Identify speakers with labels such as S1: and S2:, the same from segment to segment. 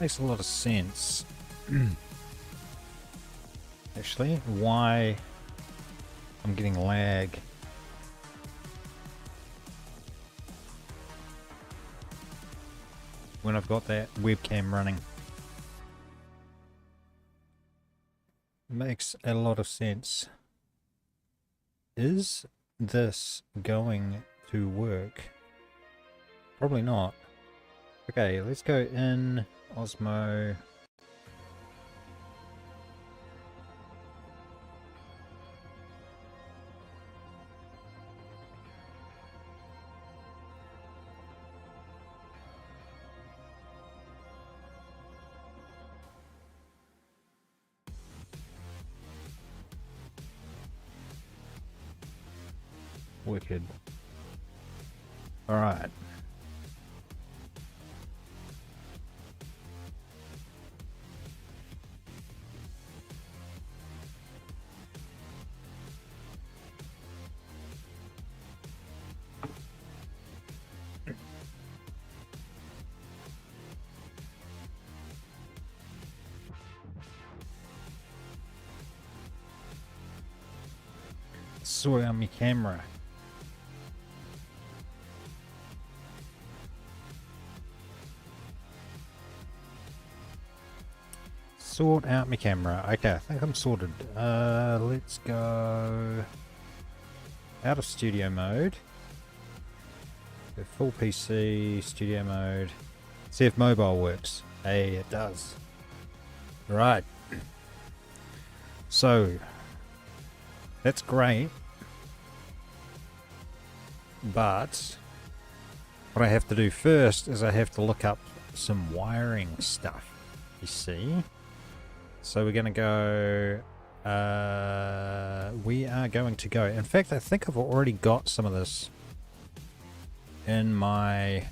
S1: Makes a lot of sense. Actually, why I'm getting lag. When I've got that webcam running. Makes a lot of sense. Is this going to work? Probably not. Okay, let's go in Osmo. Wicked. Alright. Sort out my camera. Sort out my camera. Okay, I think I'm sorted. Let's go out of studio mode. Go full PC, studio mode. See if mobile works. Hey, it does. Right. So, that's great. But what I have to do first is I have to look up some wiring stuff. You see? So we're going to go, we are going to go, in fact I think I've already got some of this in my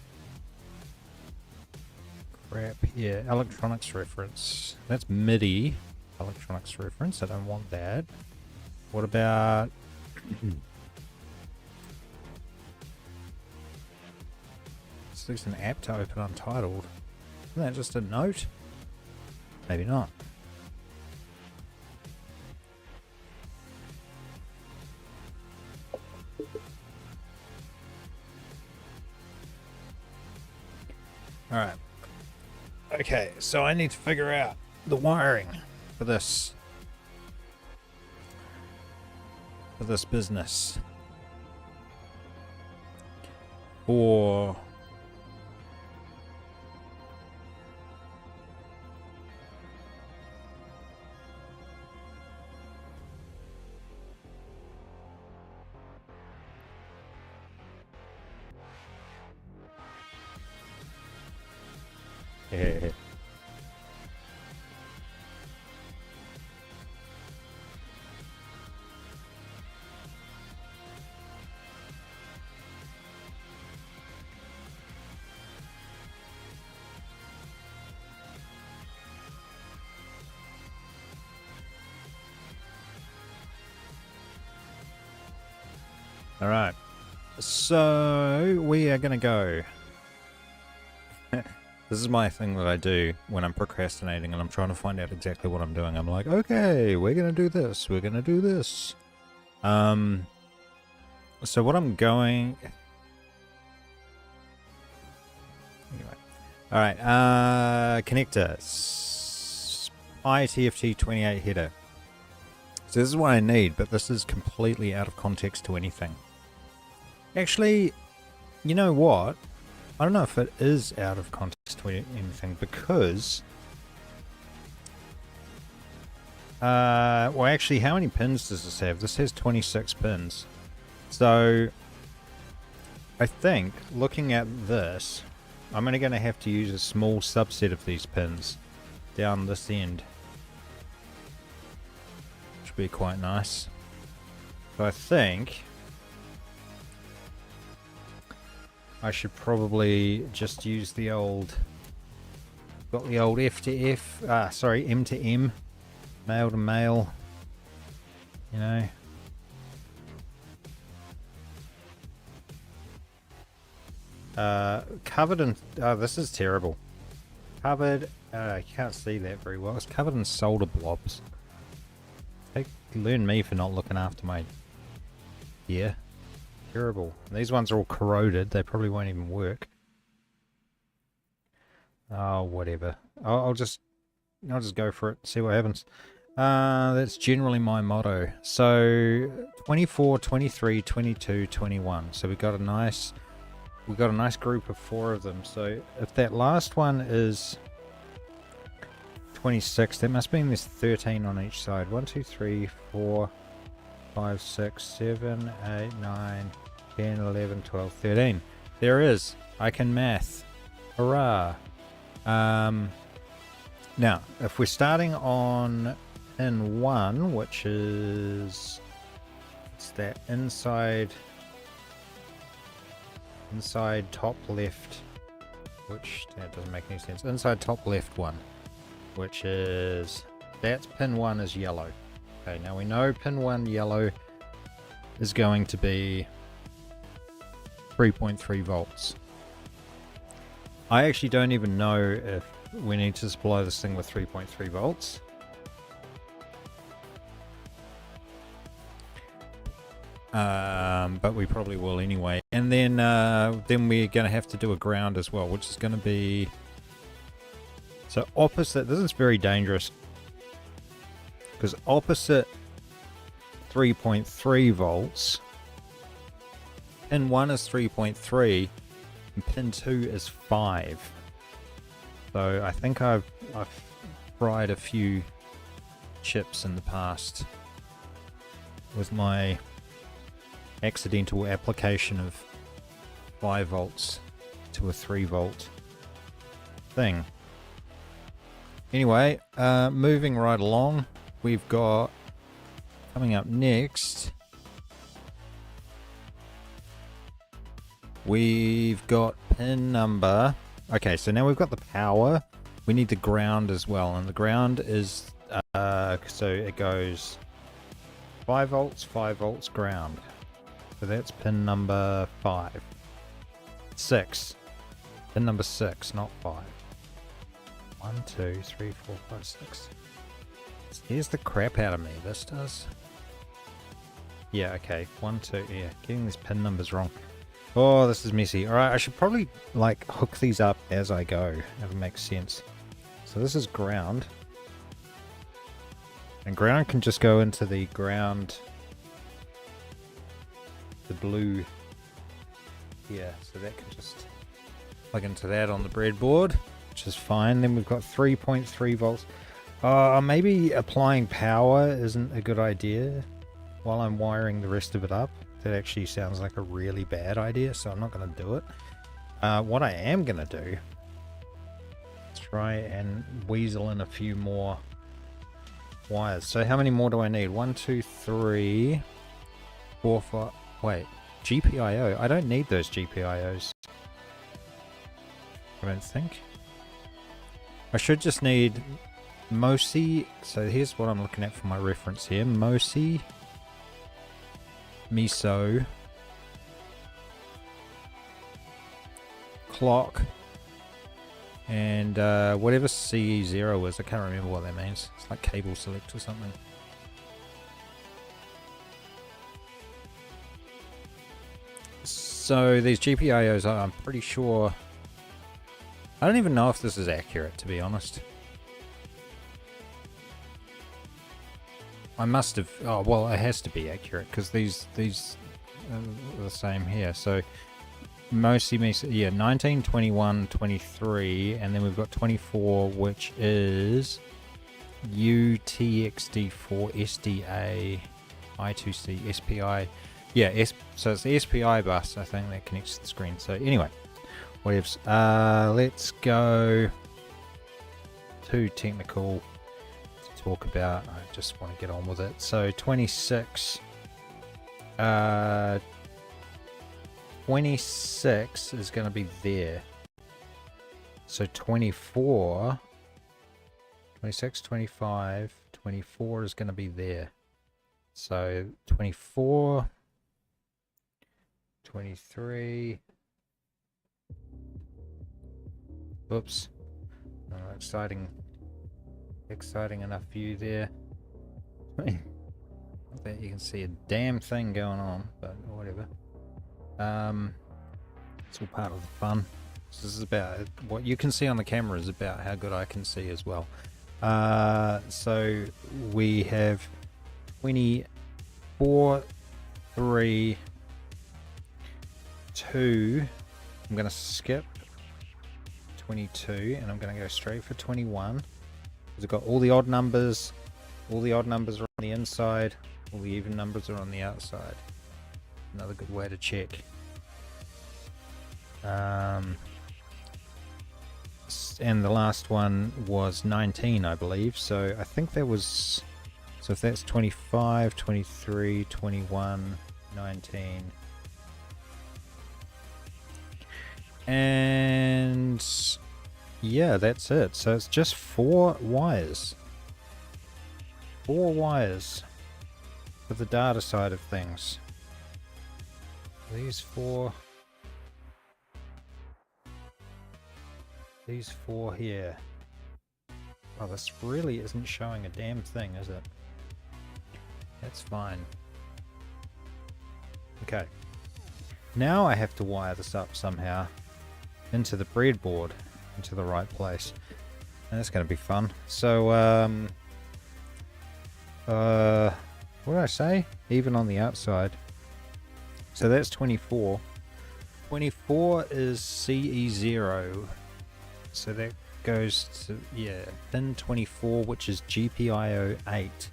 S1: crap here, electronics reference. That's MIDI electronics reference, I don't want that. What about, there's an app to open untitled. Isn't that just a note? Maybe not. Alright. Okay, so I need to figure out the wiring for this. For this business. For yeah. All right. So we are going to go. This is my thing that I do when I'm procrastinating and I'm trying to find out exactly what I'm doing. I'm like, okay, we're going to do this. We're going to do this. So what I'm going... Anyway. All right. Connector. ITFT28 header. So this is what I need, but this is completely out of context to anything. Actually, you know what? I don't know if it is out of context to anything because... well, actually, how many pins does this have? This has 26 pins. So, I think, looking at this, I'm only going to have to use a small subset of these pins down this end. Which would be quite nice. So I think... I should probably just use the old, got the old F to F, sorry, M to M, male to male, you know. Covered in, oh, this is terrible. Covered I can't see that very well. It's covered in solder blobs. Learn me for not looking after my gear. Terrible. These ones are all corroded. They probably won't even work. Oh, whatever. I'll just go for it. See what happens. That's generally my motto. So 24, 23, 22, 21. So we got a nice group of 4 of them. So if that last one is 26, that must mean there's 13 on each side. 1, 2, 3, 4, 5, 6, 7, 8, 9, 10, 11, 12, 13. There is. I can math. Hurrah. Now, if we're starting on pin 1, which is, it's that inside top left, which that doesn't make any sense. Inside top left one, which is, that's pin 1 is yellow. Okay, now we know pin 1 yellow is going to be 3.3 volts. I actually don't even know if we need to supply this thing with 3.3 volts. But we probably will anyway. And then we're going to have to do a ground as well, which is going to be, so opposite. This is very dangerous because opposite 3.3 volts, pin 1 is 3.3 and pin 2 is 5. So I think I've fried a few chips in the past with my accidental application of 5 volts to a 3 volt thing. Anyway, moving right along, we've got, coming up next, we've got pin number, okay, so now we've got the power, we need the ground as well, and the ground is, so it goes 5 volts ground. So that's pin number 5. 6. Pin number 6, not 5. 1, 2, 3, 4, 5, 6. Here's the crap out of me, this does. Yeah, okay. 1, 2, yeah. Getting these pin numbers wrong. Oh, this is messy. Alright, I should probably, like, hook these up as I go, if it makes sense. So this is ground. And ground can just go into the ground, the blue here, so that can just plug into that on the breadboard, which is fine. Then we've got 3.3 volts. Maybe applying power isn't a good idea while I'm wiring the rest of it up. That actually sounds like a really bad idea, so I'm not going to do it. What I am going to do is try and weasel in a few more wires. So how many more do I need? 1, 2, 3, 4, 5. Wait, GPIO. I don't need those GPIOs. I don't think. I should just need MOSI. So here's what I'm looking at for my reference here. MOSI, MISO, clock, and whatever CE0 is. I can't remember what that means. It's like cable select or something. So these GPIOs, I'm pretty sure, I don't even know if this is accurate, to be honest. I must have, oh well, it has to be accurate because these are the same here. So mostly, yeah, 19, 21, 23, and then we've got 24, which is UTXD4 SDA I2C SPI. Yeah, so it's the SPI bus, I think, that connects to the screen. So anyway, whatevs. Let's go too technical to talk about. I just want to get on with it. So 26. 26 is going to be there. So 24, 26, 25, 24 is going to be there. So 24, 23, oops, Exciting enough view there. Not that you can see a damn thing going on, but whatever. It's all part of the fun. This is about what you can see on the camera is about how good I can see as well. So we have 24, 3, 2. I'm going to skip 22 and I'm going to go straight for 21. We've got all the odd numbers. All the odd numbers are on the inside. All the even numbers are on the outside. Another good way to check. And the last one was 19, I believe. So I think that was... So if that's 25, 23, 21, 19... And yeah, that's it. So it's just 4 wires. 4 wires for the data side of things. These 4 here. Oh, this really isn't showing a damn thing, is it? That's fine. Okay. Now I have to wire this up somehow into the breadboard, into the right place. And that's going to be fun. So, what did I say? Even on the outside. So that's 24. 24 is CE0. So that goes to, yeah, pin 24, which is GPIO 8.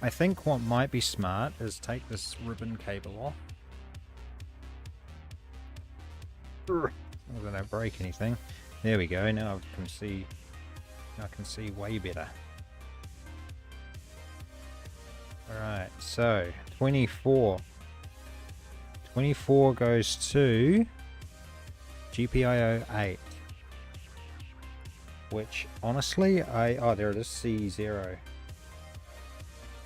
S1: I think what might be smart is take this ribbon cable off. I don't break anything. There we go. Now I can see way better. Alright, so 24. 24 goes to GPIO 8. Which honestly oh, there it is, C0.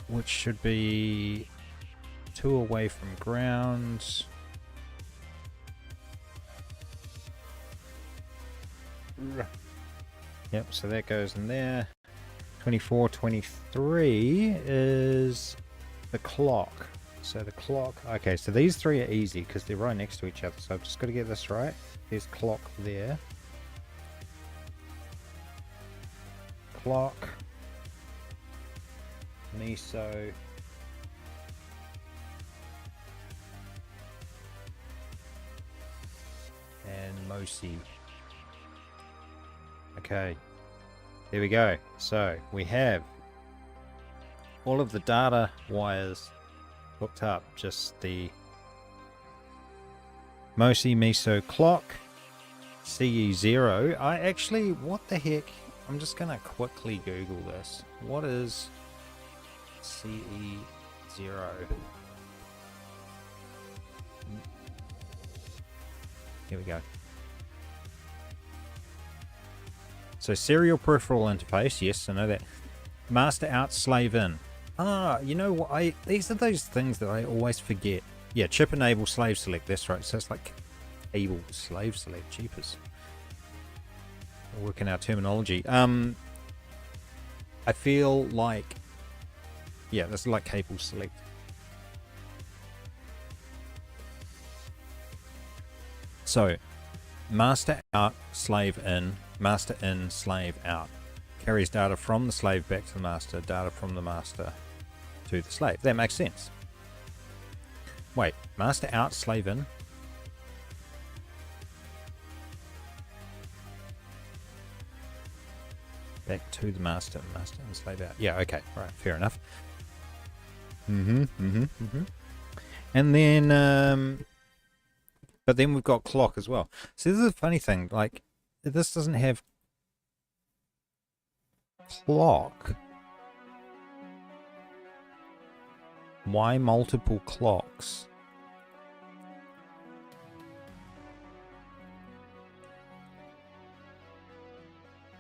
S1: Which should be 2 away from ground. Yep, so that goes in there. 24, 23 is the clock. So the clock, okay, so these 3 are easy because they're right next to each other. So I've just got to get this right. There's clock there. Clock. Miso. And Mosi. Okay, there we go. So we have all of the data wires hooked up, just the Mosi Miso clock, CE0. I actually, what the heck? I'm just gonna quickly Google this. What is CE0? Here we go. So serial peripheral interface, yes, I know that. Master out, slave in. Ah, you know what? These are those things that I always forget. Yeah, chip enable, slave select. That's right. So it's like able slave select. Cheapers. We're working our terminology. I feel like, yeah, this is like cable select. So, master out, slave in. Master in, slave out. Carries data from the slave back to the master, data from the master to the slave. That makes sense. Wait, master out, slave in. Back to the master, master and slave out. Yeah, okay, right, fair enough. And then, but then we've got clock as well. So this is a funny thing, like, this doesn't have clock. Why multiple clocks?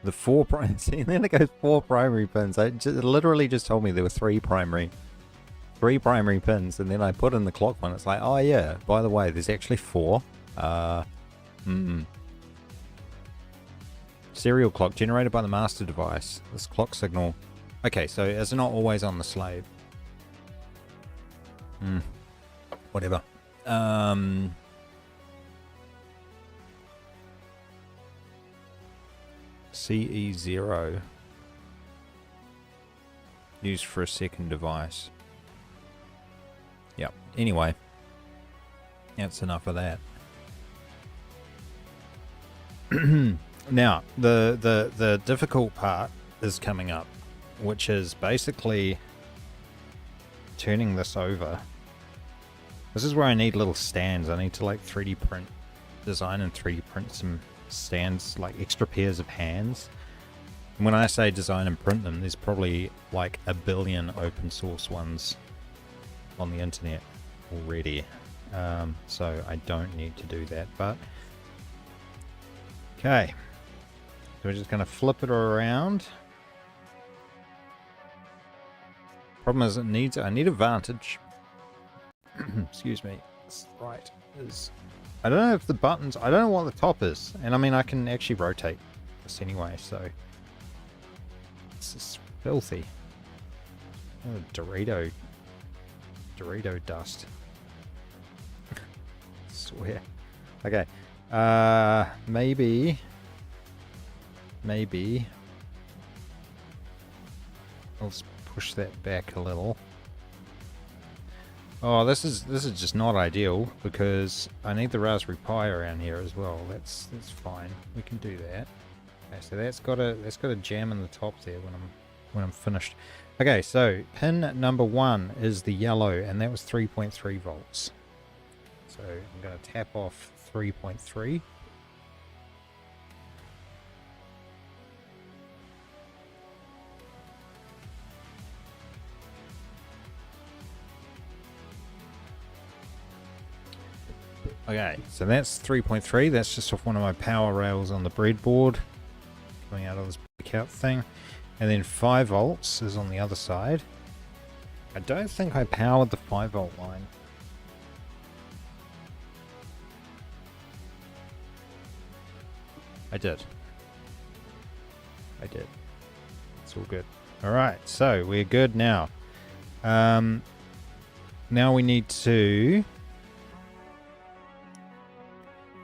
S1: The 4 primary, see, then it goes 4 primary pins. It literally just told me there were 3 primary pins, and then I put in the clock one. It's like, oh yeah, by the way, there's actually 4. Serial clock generated by the master device. This clock signal. Okay, so it's not always on the slave. Whatever. CE0 used for a second device. Yep. Anyway, that's enough of that. Now, the difficult part is coming up, which is basically turning this over. This is where I need little stands. I need to like 3D print, design and 3D print some stands, like extra pairs of hands. And when I say design and print them, there's probably like a billion open source ones on the internet already. So I don't need to do that, but okay. So we're just going to flip it around. Problem is, I need a vantage. Excuse me. Right. I don't know if the buttons, I don't know what the top is. And I mean, I can actually rotate this anyway, so. This is filthy. Oh, Dorito dust. Swear. Okay. Maybe let's push that back a little. Oh, this is just not ideal because I need the Raspberry Pi around here as well. That's fine. We can do that. Okay, so that's got a jam in the top there when I'm finished. Okay, so pin number 1 is the yellow, and that was 3.3 volts. So I'm going to tap off 3.3. Okay, so that's 3.3. That's just off one of my power rails on the breadboard, coming out of this breakout thing. And then 5 volts is on the other side. I don't think I powered the 5 volt line. I did. It's all good. Alright, so we're good now. Now we need to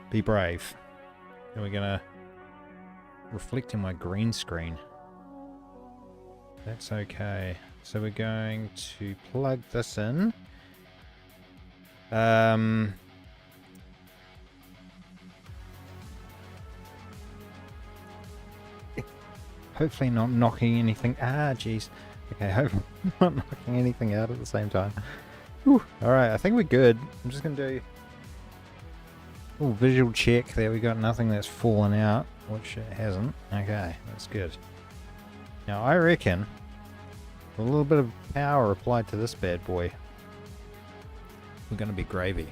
S1: be brave. And we're gonna reflect in my green screen. That's okay. So we're going to plug this in. Hopefully not knocking anything. Jeez. Okay, hopefully not knocking anything out at the same time. Alright, I think we're good. I'm just going to do visual check. There, we got nothing that's fallen out, which it hasn't. Okay, that's good. Now I reckon a little bit of power applied to this bad boy, we're going to be gravy.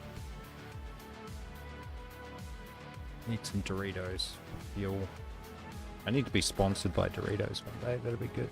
S1: Need some Doritos for fuel. I need to be sponsored by Doritos one day. That'll be good.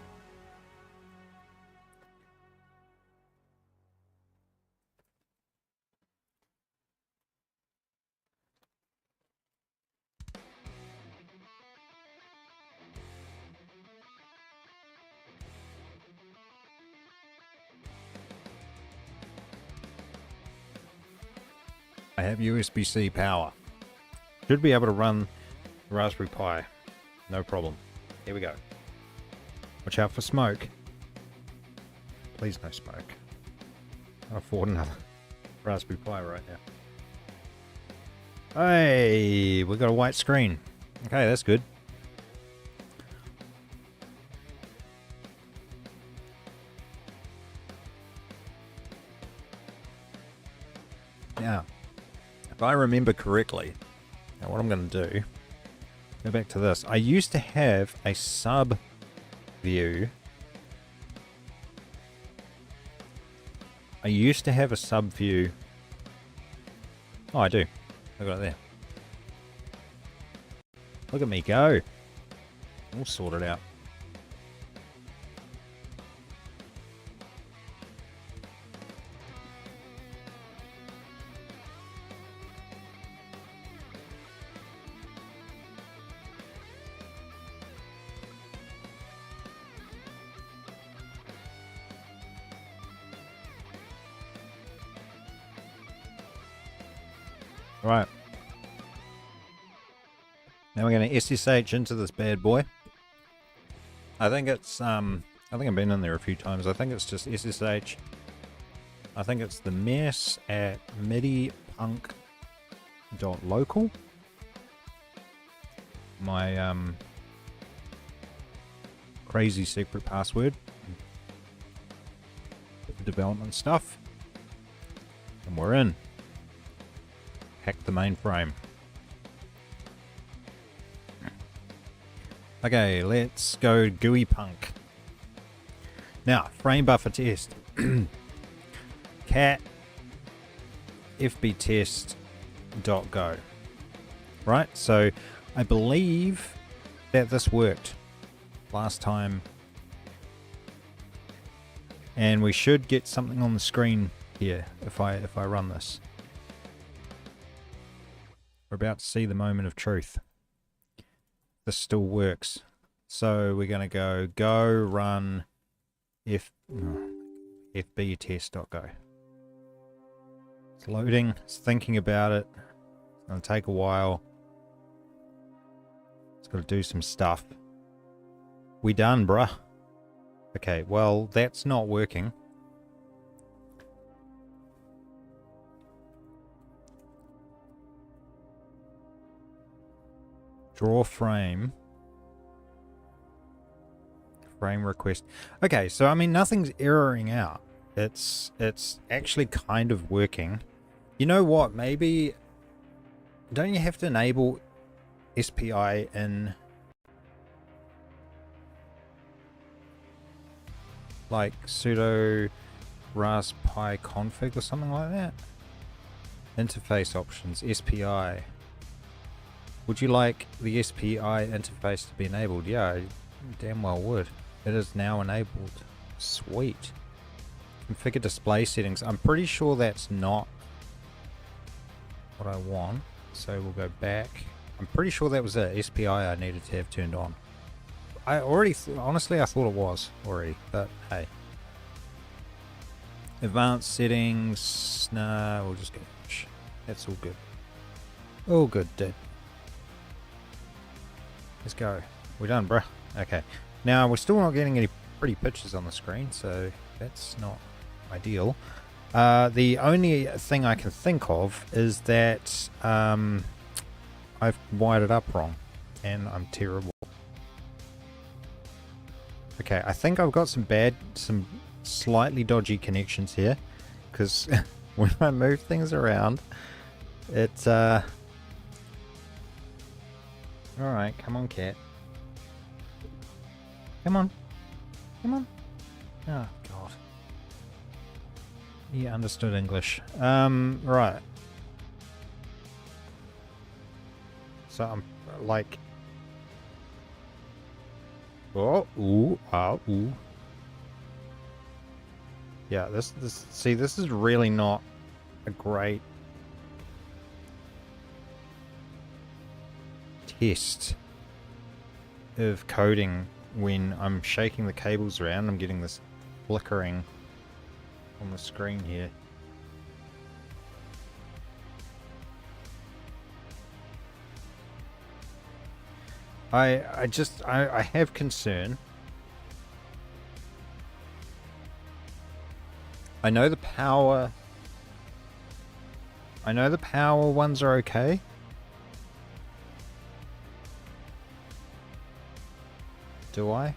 S1: I have USB-C power. Should be able to run the Raspberry Pi. No problem. Here we go. Watch out for smoke. Please no smoke. I can't afford another Raspberry Pi right now. Hey, we got a white screen. Okay, that's good. Now, if I remember correctly, now what I'm going to do, go back to this. I used to have a sub view. Oh, I do. I got it there. Look at me go. All sorted out. Right. Now we're going to SSH into this bad boy. I think it's, I think I've been in there a few times. I think it's just SSH. I think it's the mess at MIDIPUNK.local. My, crazy secret password. Development stuff. And we're in. Hack the mainframe. Okay, let's go GUI punk. Now, frame buffer test. Cat fbtest.go. Right, so I believe that this worked last time. And we should get something on the screen here if I run this. We're about to see the moment of truth. This still works. So we're going to go run fbtest.go. It's loading, it's thinking about it. It's going to take a while. It's got to do some stuff. We done, bruh. Okay, well, that's not working. Draw frame. Frame request. Okay, so I mean nothing's erroring out. It's actually kind of working. You know what? Maybe don't you have to enable SPI in like sudo raspi config or something like that? Interface options, SPI. Would you like the SPI interface to be enabled? Yeah, I damn well would. It is now enabled. Sweet. Configure display settings. I'm pretty sure that's not what I want. So we'll go back. I'm pretty sure that was a SPI I needed to have turned on. I already, honestly, I thought it was already, but hey. Advanced settings. Nah, we'll just go. That's all good. All good, dude. Let's go. We're done, bruh. Okay. Now, we're still not getting any pretty pictures on the screen, so that's not ideal. The only thing I can think of is that I've wired it up wrong, and I'm terrible. Okay, I think I've got some slightly dodgy connections here, because when I move things around, it's alright, come on, cat. Come on. Come on. Oh, God. He understood English. Right. So I'm like... Oh, ooh, ah, ooh. Yeah, this is really not a great test of coding when I'm shaking the cables around. I'm getting this flickering on the screen here. I have concern. I know the power ones are okay. Do I?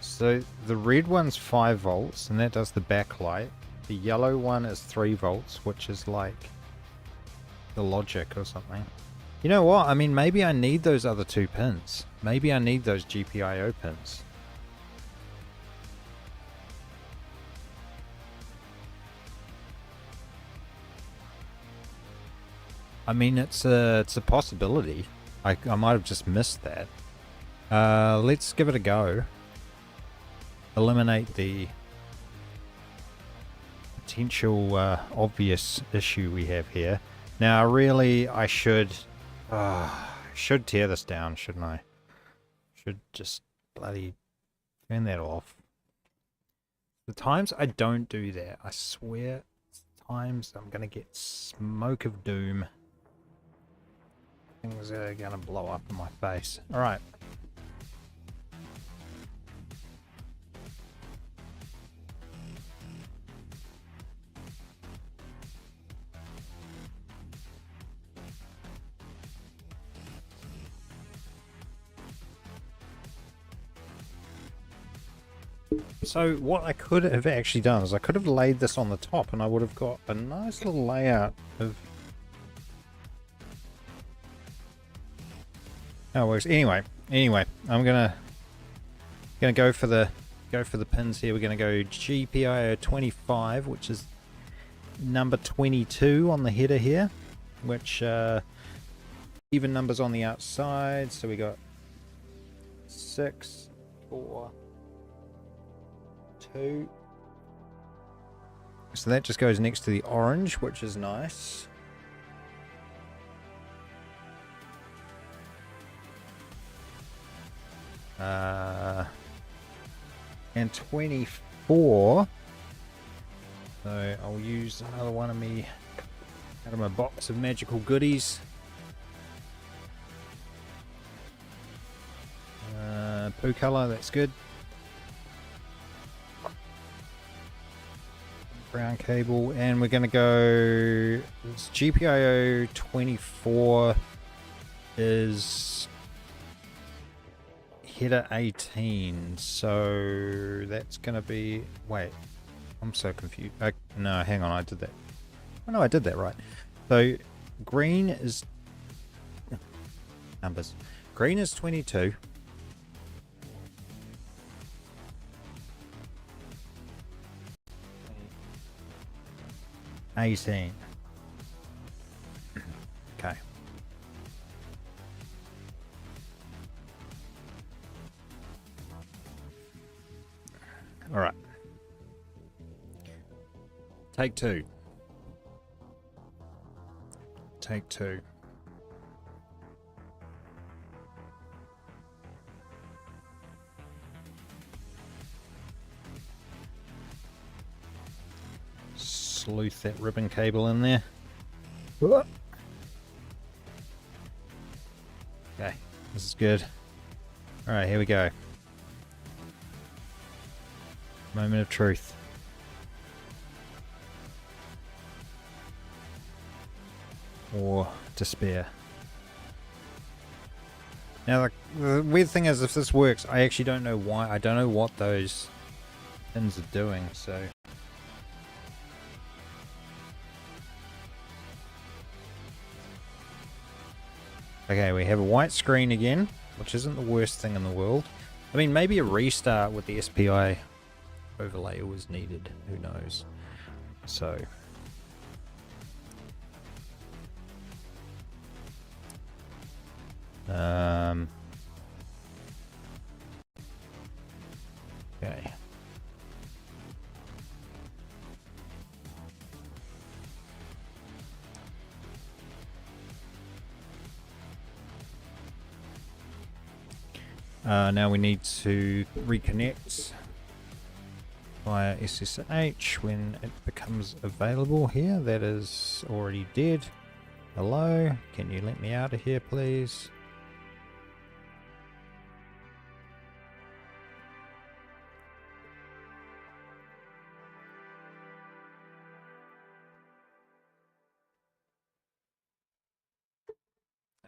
S1: So the red one's 5 volts and that does the backlight. The yellow one is 3 volts, which is like the logic or something. You know what? I mean, maybe I need those other 2 pins. Maybe I need those GPIO pins. I mean, it's a possibility. I might have just missed that. Let's give it a go. Eliminate the potential obvious issue we have here. Now, really, I should tear this down, shouldn't I? Should just bloody turn that off. The times I don't do that, I swear, times I'm gonna get smoke of doom. Things are gonna blow up in my face. Alright. So what I could have actually done is I could have laid this on the top and I would have got a nice little layout of how it works. Anyway, I'm gonna go for the pins here. We're gonna go GPIO 25, which is number 22 on the header here, which even numbers on the outside. So we got 6, 4, 2. So that just goes next to the orange, which is nice. And 24. So I'll use another one of me out of my box of magical goodies. Poo color, that's good. Brown cable, and we're going to go. This GPIO 24 is header 18, so that's going to be. Wait, I'm so confused. No, hang on, I did that. Oh no, I did that right. So green is numbers. Green is 22. 18. Okay. All right. Take two. Take two. Sleuth that ribbon cable in there. Okay, this is good. Alright, here we go. Moment of truth. Or despair. Now, the weird thing is, if this works, I actually don't know why. I don't know what those pins are doing, so... Okay, we have a white screen again, which isn't the worst thing in the world. I mean, maybe a restart with the SPI overlay was needed. Who knows? So... Okay. Now we need to reconnect via SSH when it becomes available here. That is already dead. Hello, can you let me out of here, please?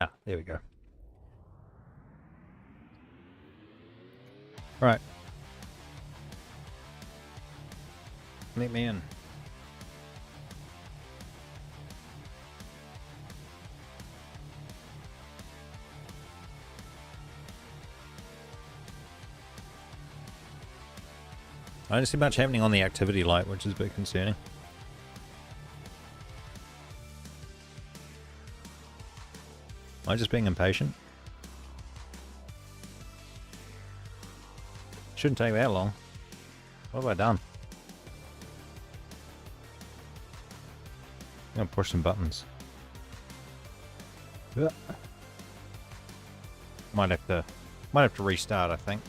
S1: Ah, there we go. Right. Let me in. I don't see much happening on the activity light, which is a bit concerning. Am I just being impatient? Shouldn't take that long. What have I done? I'm gonna push some buttons. Might have to restart, I think.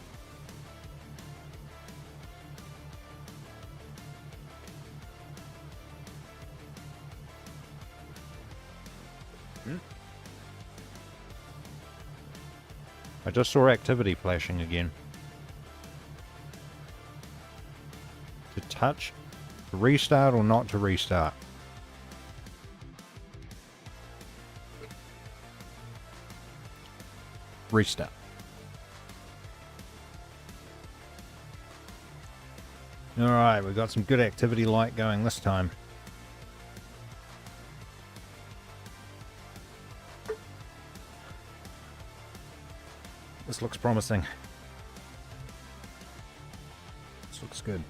S1: I just saw activity flashing again. To touch, to restart or not to restart? Restart. Alright, we've got some good activity light going this time. This looks promising. This looks good.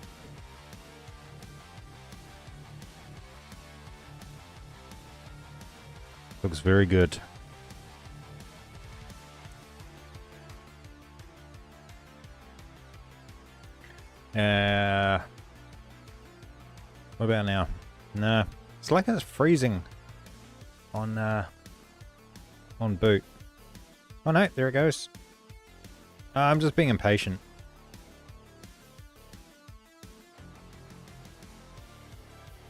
S1: Looks very good. What about now? Nah. It's like it's freezing on boot. Oh no, there it goes. I'm just being impatient.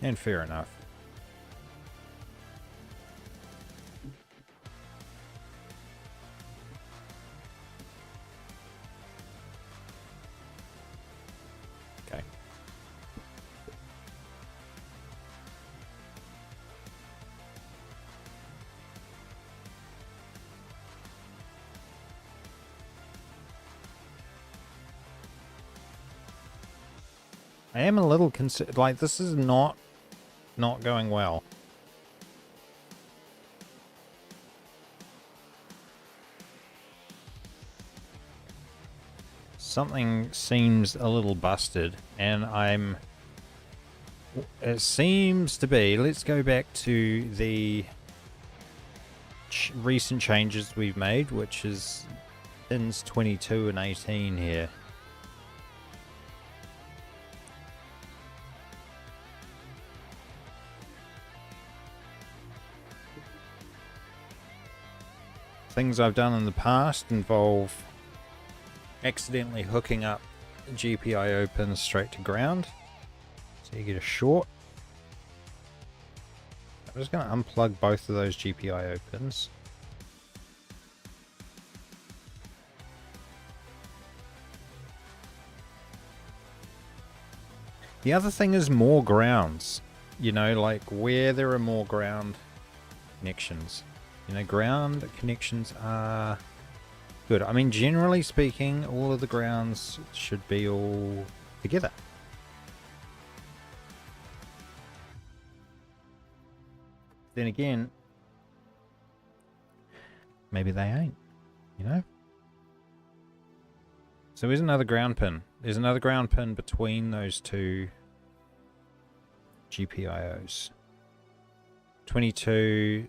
S1: And fair enough. Okay. I am a little like this is not going well. Something seems a little busted, and it seems to be, let's go back to the recent changes we've made, which is pins 22 and 18 here. Things I've done in the past involve accidentally hooking up GPIO pins straight to ground, so you get a short. I'm just going to unplug both of those GPIO pins. The other thing is more grounds, you know, like where there are more ground connections. You know, ground connections are good. I mean, generally speaking, all of the grounds should be all together. Then again, maybe they ain't, you know? So here's another ground pin. There's another ground pin between those two GPIOs. 22...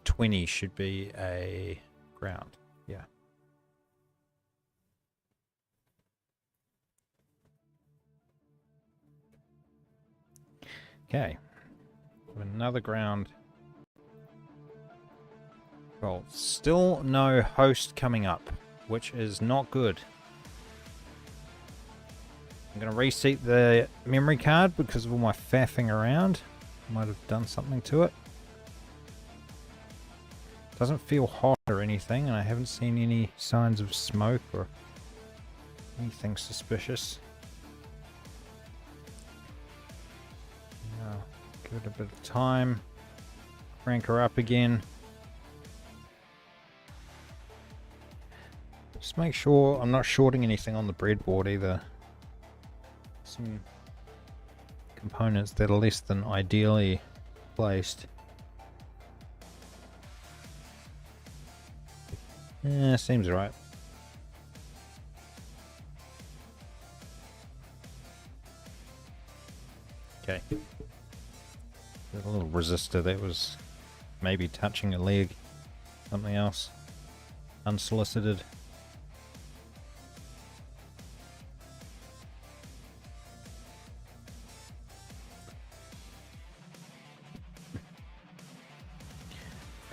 S1: 20 should be a ground. Yeah. Okay. Another ground. Well, still no host coming up, which is not good. I'm going to reseat the memory card because of all my faffing around. Might have done something to it. Doesn't feel hot or anything, and I haven't seen any signs of smoke or anything suspicious. Now, give it a bit of time. Crank her up again. Just make sure I'm not shorting anything on the breadboard either. Some components that are less than ideally placed. Yeah, seems right. Okay. There's a little resistor that was maybe touching a leg. Something else. Unsolicited.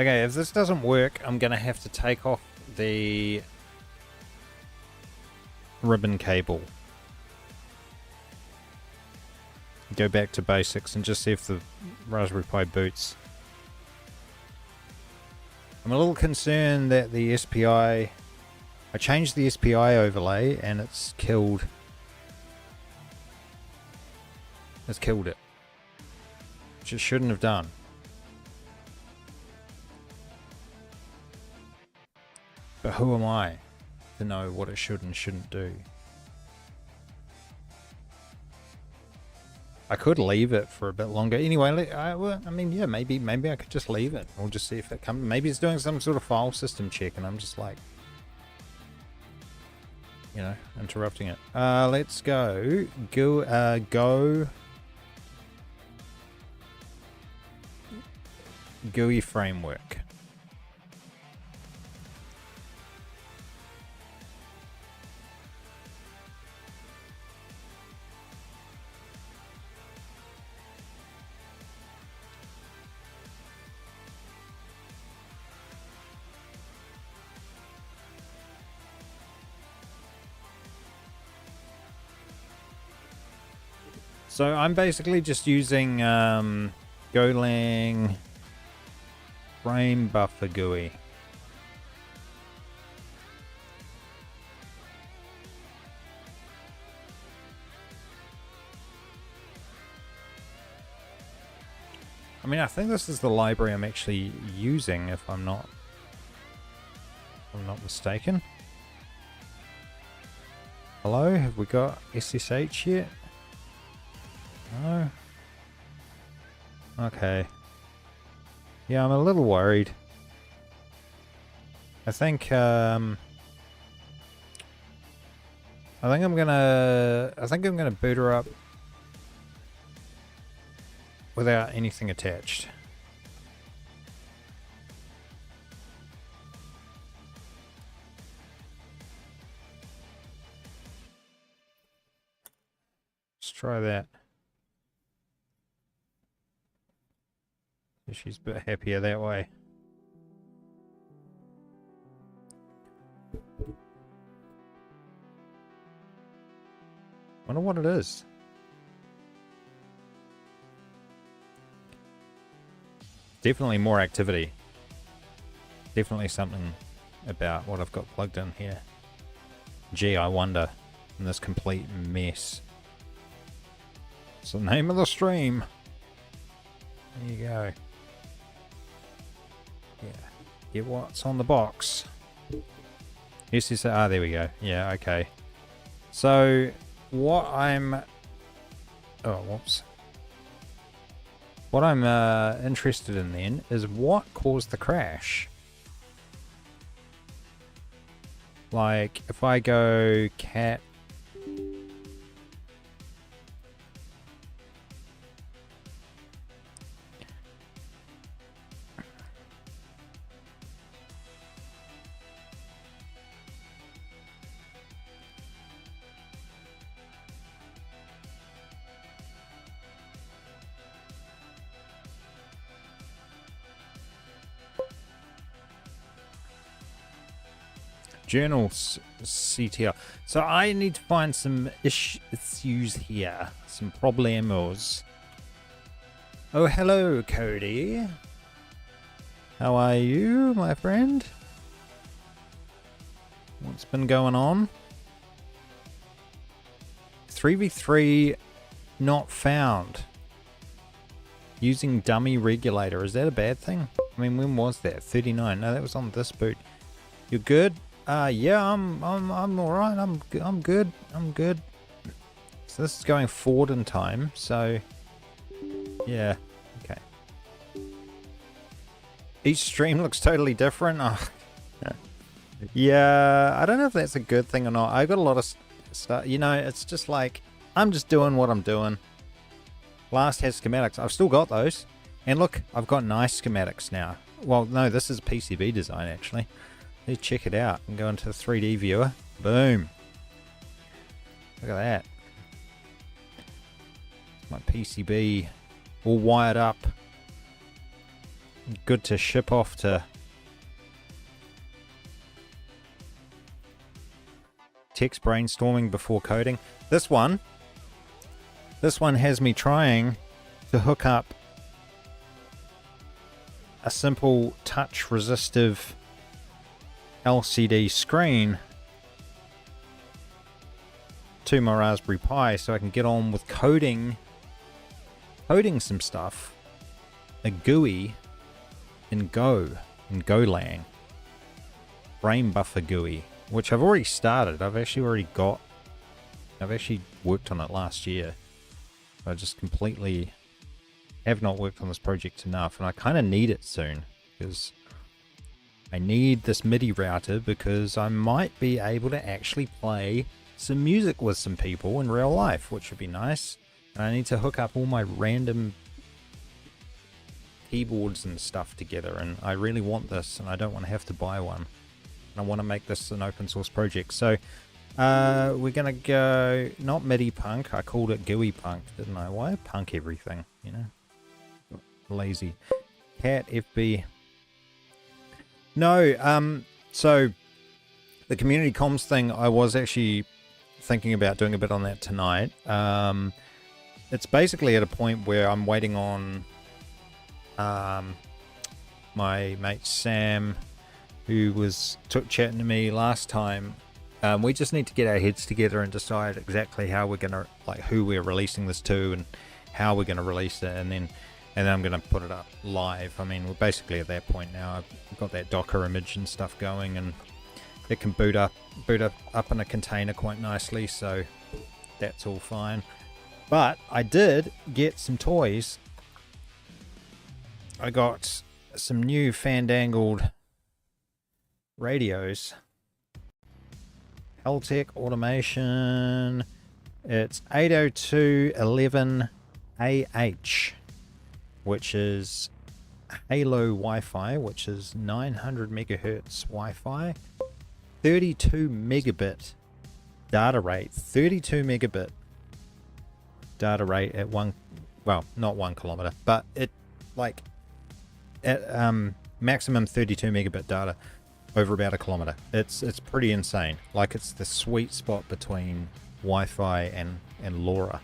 S1: Okay, if this doesn't work, I'm going to have to take off the ribbon cable. Go back to basics and just see if the Raspberry Pi boots. I'm a little concerned that the SPI... I changed the SPI overlay and it's killed... It's killed it. Which it shouldn't have done. But who am I to know what it should and shouldn't do? I could leave it for a bit longer. Anyway, I mean, yeah, maybe I could just leave it. We'll just see if it comes. Maybe it's doing some sort of file system check and I'm just like, you know, interrupting it. Let's go. Go. GUI framework. So I'm basically just using GoLang frame buffer GUI. I mean, I think this is the library I'm actually using, if I'm not mistaken. Hello, have we got SSH yet? No. Okay. Yeah, I'm a little worried. I think I'm gonna boot her up without anything attached. Let's try that. She's a bit happier that way. Wonder what it is. Definitely more activity. Definitely something about what I've got plugged in here. Gee, I wonder in this complete mess. It's the name of the stream. There you go. Yeah. Get what's on the box. Yes, yes. Ah, there we go. Yeah, okay. So, what I'm... Oh, whoops. What I'm interested in then is what caused the crash. Like, if I go cat... Journals CTL. So I need to find some issues here, some problemos. Oh, hello, Cody. How are you, my friend? What's been going on? 3v3 not found. Using dummy regulator. Is that a bad thing? I mean, when was that? 39. No, that was on this boot. You're good? Yeah, I'm all right. I'm good. I'm good. So this is going forward in time. So, yeah. Okay. Each stream looks totally different. Oh. Yeah, I don't know if that's a good thing or not. I got a lot of stuff. You know, it's just like I'm just doing what I'm doing. Last had schematics. I've still got those. And look, I've got nice schematics now. Well, no, this is PCB design actually. Let's check it out and go into the 3D viewer. Boom. Look at that. My PCB all wired up. Good to ship off to text brainstorming before coding. This one has me trying to hook up a simple touch resistive LCD screen to my Raspberry Pi so I can get on with coding some stuff, a GUI in GoLang, frame buffer GUI, which I've already started. I've actually worked on it last year. I just completely have not worked on this project enough, and I kind of need it soon because I need this MIDI router because I might be able to actually play some music with some people in real life, which would be nice. And I need to hook up all my random keyboards and stuff together, and I really want this, and I don't want to have to buy one. And I want to make this an open source project. So we're gonna go not MIDIPUNK. I called it GUI punk, didn't I? Why punk everything? You know, lazy. Cat FB. No. So the community comms thing, I was actually thinking about doing a bit on that tonight. It's basically at a point where I'm waiting on my mate Sam, who was chatting to me last time. We just need to get our heads together and decide exactly how we're gonna, like, who we're releasing this to and how we're gonna release it, and then I'm gonna put it up live. I mean, we're basically at that point now. I've got that Docker image and stuff going, and it can boot up in a container quite nicely, so that's all fine. But I did get some toys. I got some new fandangled radios. Heltec Automation. It's 802.11AH, which is Halo Wi-Fi, which is 900 megahertz Wi-Fi. 32 megabit data rate, 32 megabit data rate at not 1 kilometer, but it, like, at maximum 32 megabit data over about a kilometer. It's pretty insane. Like, it's the sweet spot between Wi-Fi and LoRa.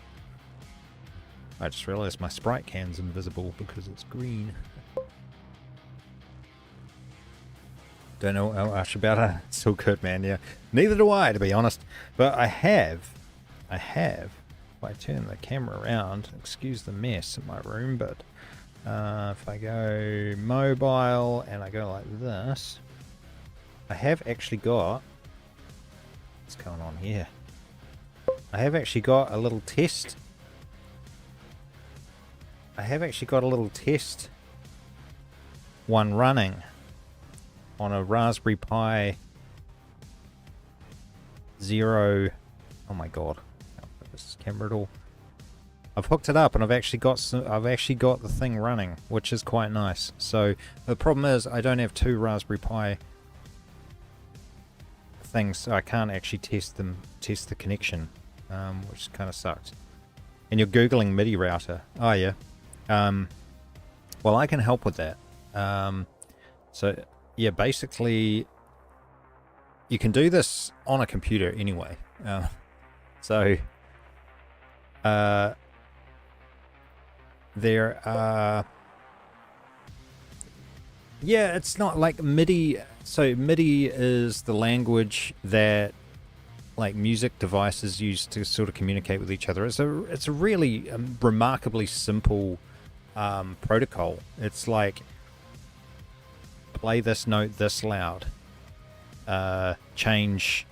S1: I just realized my sprite can's invisible because it's green. Don't know much about it. It's so good, man. Yeah, neither do I, to be honest. But I have. If I turn the camera around, excuse the mess in my room, but if I go mobile and I go like this, I have actually got, what's going on here? I have actually got a little test. One running on a Raspberry Pi Zero. Oh my god, I'll put this camera at all. I've hooked it up and I've actually got the thing running, which is quite nice. So the problem is I don't have two Raspberry Pi things, so I can't actually test the connection, which kind of sucks. And you're googling MIDI router. Oh yeah. Well, I can help with that. So yeah, basically you can do this on a computer anyway. There are, yeah, it's not like MIDI. So MIDI is the language that, like, music devices use to sort of communicate with each other. It's a really remarkably simple protocol. It's like, play this note this loud, change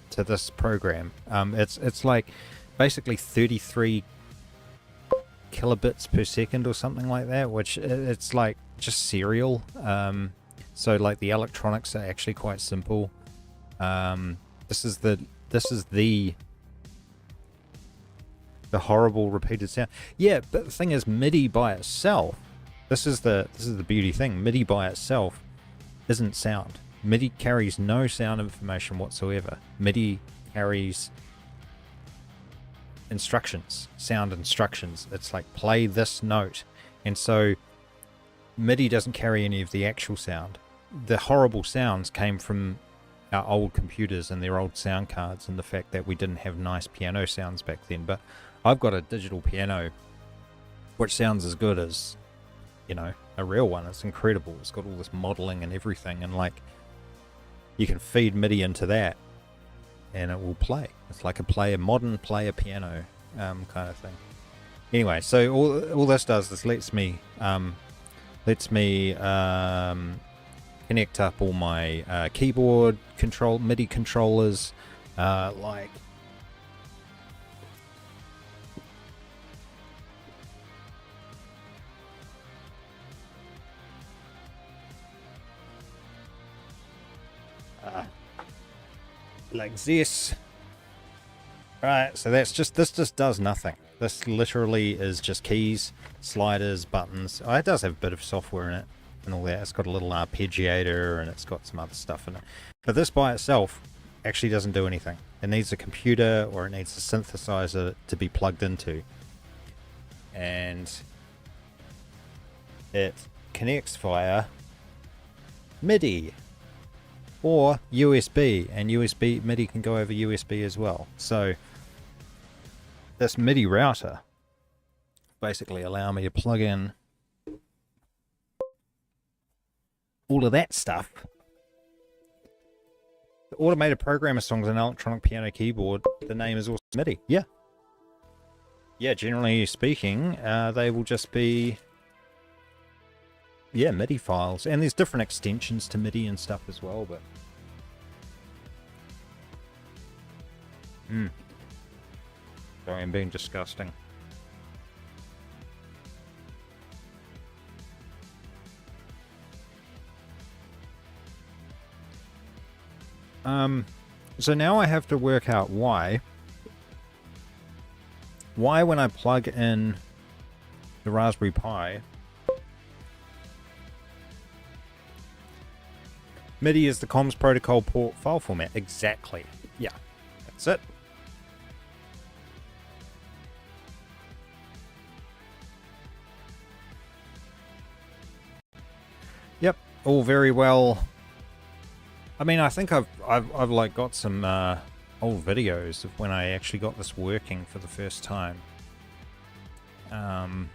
S1: to this program. It's like basically 33 kilobits per second or something like that, which it's like just serial. So like the electronics are actually quite simple. This is the horrible repeated sound. Yeah, but the thing is, MIDI by itself, this is the beauty thing. MIDI by itself isn't sound. MIDI carries no sound information whatsoever. MIDI carries instructions, sound instructions. It's like, play this note. And so MIDI doesn't carry any of the actual sound. The horrible sounds came from our old computers and their old sound cards, and the fact that we didn't have nice piano sounds back then. But I've got a digital piano which sounds as good as you know, a real one. It's incredible. It's got all this modeling and everything, and like you can feed MIDI into that and it will play. It's like a modern player piano kind of thing. Anyway, so all this does is lets me connect up all my keyboard MIDI controllers, like this. Right, so this just does nothing. This literally is just keys, sliders, buttons. Oh, it does have a bit of software in it and all that. It's got a little arpeggiator and it's got some other stuff in it. But this by itself actually doesn't do anything. It needs a computer or it needs a synthesizer to be plugged into. And it connects via MIDI or USB, and USB MIDI can go over USB as well. So this MIDI router basically allow me to plug in all of that stuff. The automated programmer songs and electronic piano keyboard, the name is also MIDI. Yeah, generally speaking, they will just be MIDI files, and there's different extensions to MIDI and stuff as well, but sorry, I'm being disgusting. So now I have to work out why when I plug in the Raspberry Pi, MIDI is the comms protocol port file format. Exactly. Yeah, that's it. Yep, all very well. I mean, I think I've like got some old videos of when I actually got this working for the first time. I'm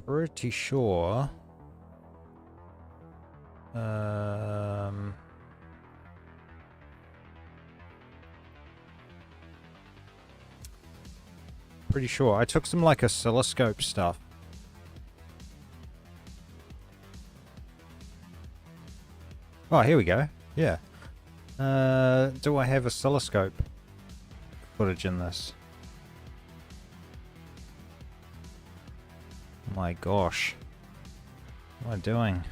S1: pretty sure. Pretty sure I took some like oscilloscope stuff. Oh, here we go. Yeah. Do I have oscilloscope footage in this? My gosh. What am I doing?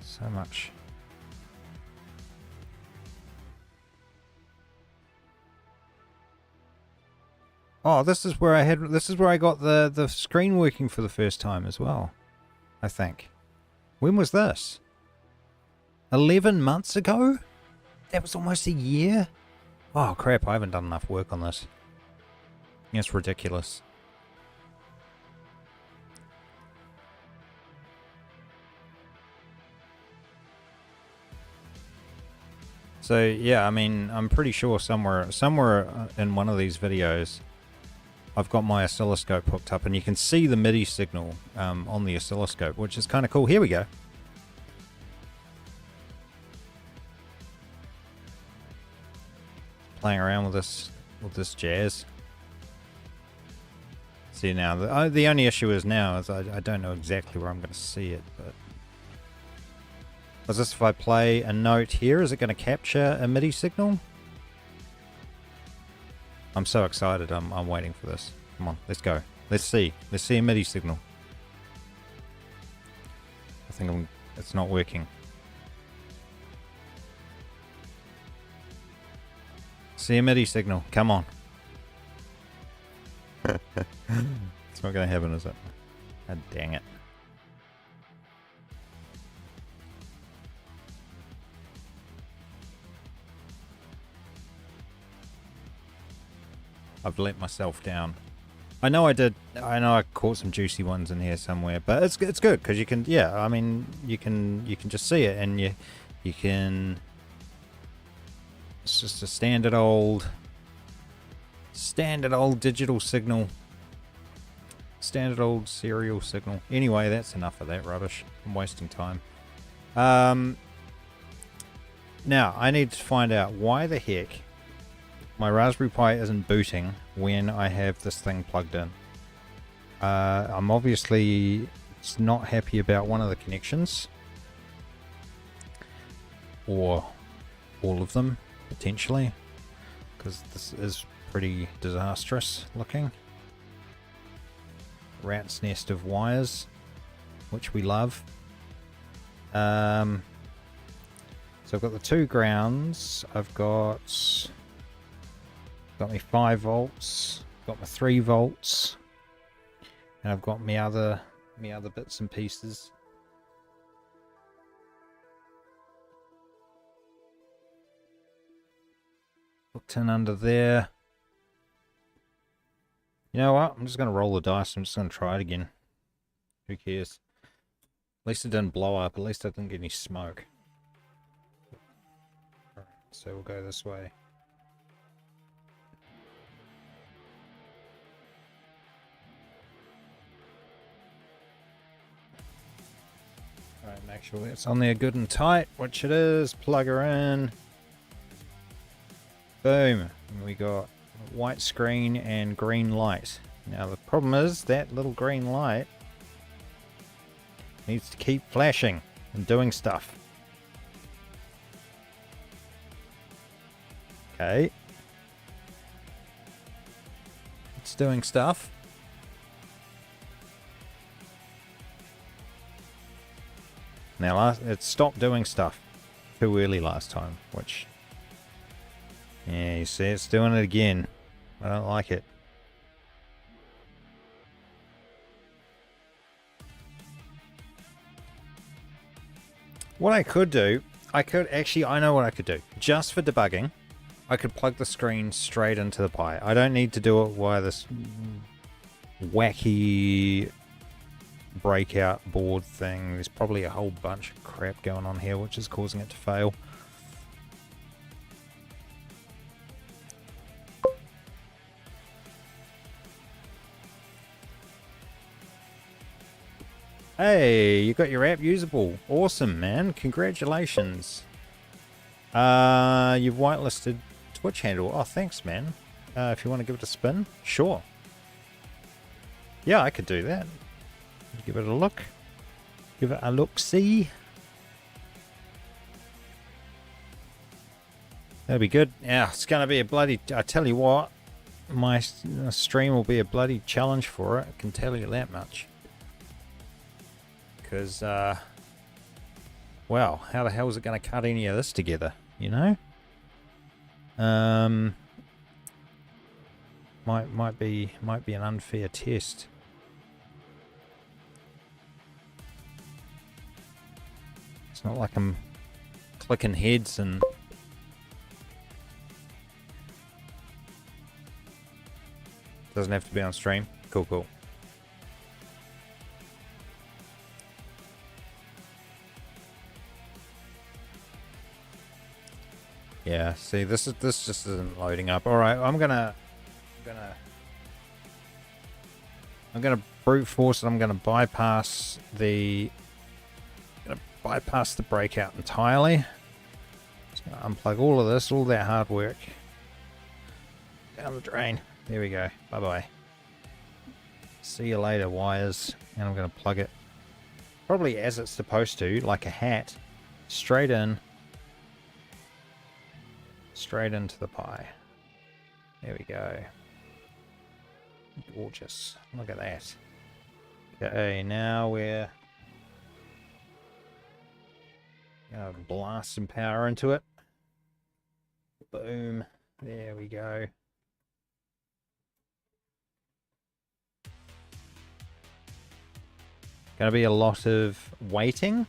S1: So much. Oh, this is where I got the screen working for the first time as well, I think. When was this? 11 months ago? That was almost a year? Oh crap, I haven't done enough work on this. It's ridiculous. So yeah, I mean, I'm pretty sure somewhere in one of these videos I've got my oscilloscope hooked up and you can see the MIDI signal on the oscilloscope, which is kind of cool. Here we go. Playing around with this jazz. See now, the only issue is now is I don't know exactly where I'm going to see it, but is this if I play a note here, is it going to capture a MIDI signal? I'm so excited. I'm waiting for this. Come on, let's go. Let's see a MIDI signal. I think it's not working. See a MIDI signal. Come on. It's not going to happen, is it? God dang it. I've let myself down. I know I did. I know I caught some juicy ones in here somewhere, but it's good because you can. Yeah, I mean, you can just see it, and you can. It's just a standard old Standard old digital signal. Standard old serial signal. Anyway, that's enough of that rubbish. I'm wasting time. Now, I need to find out why the heck my Raspberry Pi isn't booting when I have this thing plugged in. I'm obviously not happy about one of the connections. Or all of them, potentially. Because this is pretty disastrous looking. Rat's nest of wires, which we love. So I've got the 2 grounds. I've got me 5 volts. Got my 3 volts, and I've got me other bits and pieces. Hooked in under there. You know what? I'm just going to roll the dice. I'm just going to try it again. Who cares? At least it didn't blow up. At least I didn't get any smoke. Alright, so we'll go this way. Alright, make sure that's on there good and tight, which it is. Plug her in. Boom. And we got white screen and green light. Now the problem is that little green light needs to keep flashing and doing stuff. Okay. It's doing stuff. Now it stopped doing stuff too early last time, which, yeah, you see it's doing it again. I don't like it. What I could do, I know what I could do. Just for debugging, I could plug the screen straight into the Pi. I don't need to do it via this wacky breakout board thing. There's probably a whole bunch of crap going on here which is causing it to fail. Hey, you got your app usable. Awesome, man. Congratulations. You've whitelisted Twitch handle. Oh, thanks, man. If you want to give it a spin, sure. Yeah, I could do that. Give it a look. Give it a look-see. That'll be good. Yeah, it's going to be a bloody... I tell you what, my stream will be a bloody challenge for it. I can tell you that much. Because, well, how the hell is it going to cut any of this together, you know? Might be an unfair test. It's not like I'm clicking heads and... Doesn't have to be on stream. Cool, cool. Yeah, see, this just isn't loading up. All right, I'm gonna brute force it. I'm gonna bypass the breakout entirely. Just gonna unplug all of this, all that hard work down the drain. There we go. Bye bye. See you later, wires. And I'm gonna plug it probably as it's supposed to, like a hat, straight in. Straight into the Pi. There we go. Gorgeous. Look at that. Okay, now we're gonna blast some power into it. Boom. There we go. Gonna be a lot of waiting.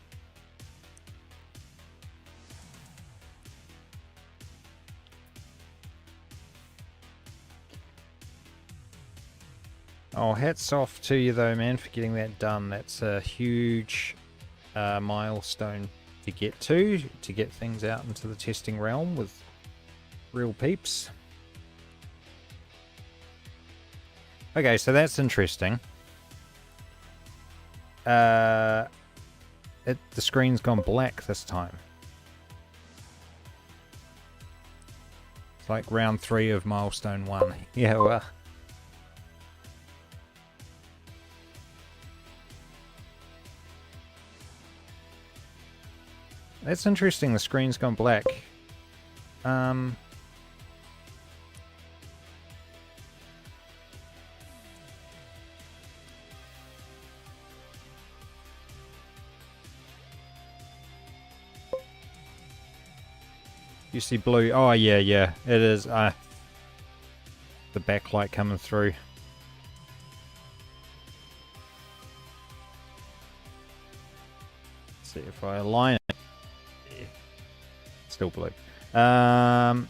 S1: Oh, hats off to you though, man, for getting that done. That's a huge milestone to get things out into the testing realm with real peeps. Okay, so that's interesting. The screen's gone black this time. It's like round 3 of milestone 1. Yeah, well. That's interesting, the screen's gone black. You see blue? Oh yeah, yeah, it is. The backlight coming through. Let's see if I align it. Yeah. Still blue. Yeah.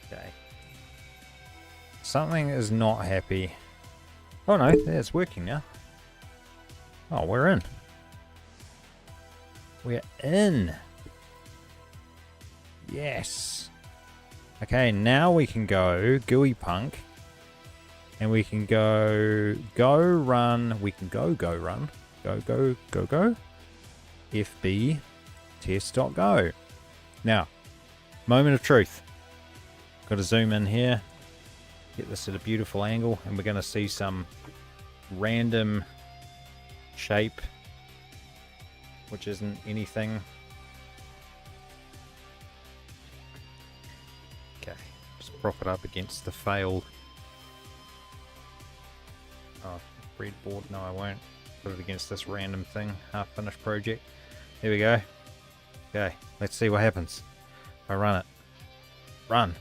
S1: Okay. Something is not happy. Oh no, it's working now. Oh, we're in. We're in. Yes. Okay, now we can go GUI punk. And we can go run. We can go run. Go. FB test.go. Now, moment of truth. Got to zoom in here. Get this at a beautiful angle. And we're going to see some random shape, which isn't anything. Okay, just prop it up against the failed. Oh, breadboard. No, I won't. Put it against this random thing. Half-finished project. There we go. Okay, let's see what happens. If I run it. Run.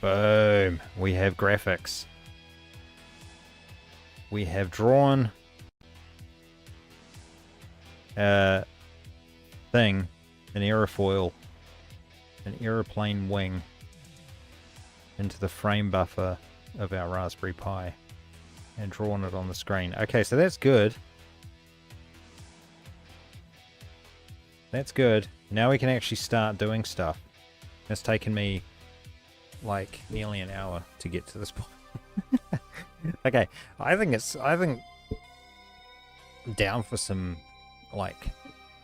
S1: Boom. We have graphics. We have drawn thing, an aerofoil, an aeroplane wing into the frame buffer of our Raspberry Pi and drawn it on the screen. Okay, so that's good. That's good. Now we can actually start doing stuff. It's taken me like nearly an hour to get to this point. Okay, I think down for some like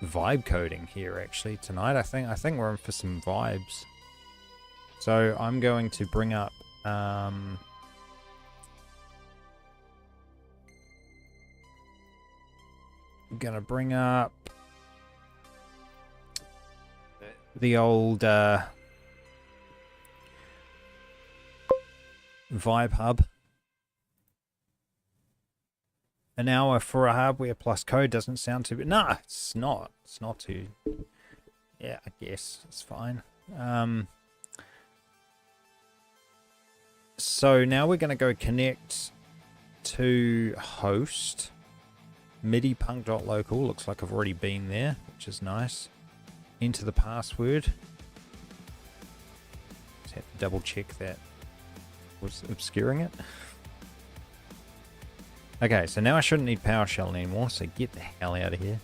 S1: vibe coding here actually tonight. I think we're in for some vibes. So I'm going to bring up the old Vibe Hub. An hour for a hardware plus code doesn't sound too bad. Nah, it's not. It's not too. Yeah, I guess it's fine. So now we're going to go connect to host MIDIPUNK.local. Looks like I've already been there, which is nice. Enter the password. Just have to double check that was obscuring it. Okay, so now I shouldn't need PowerShell anymore, so get the hell out of here.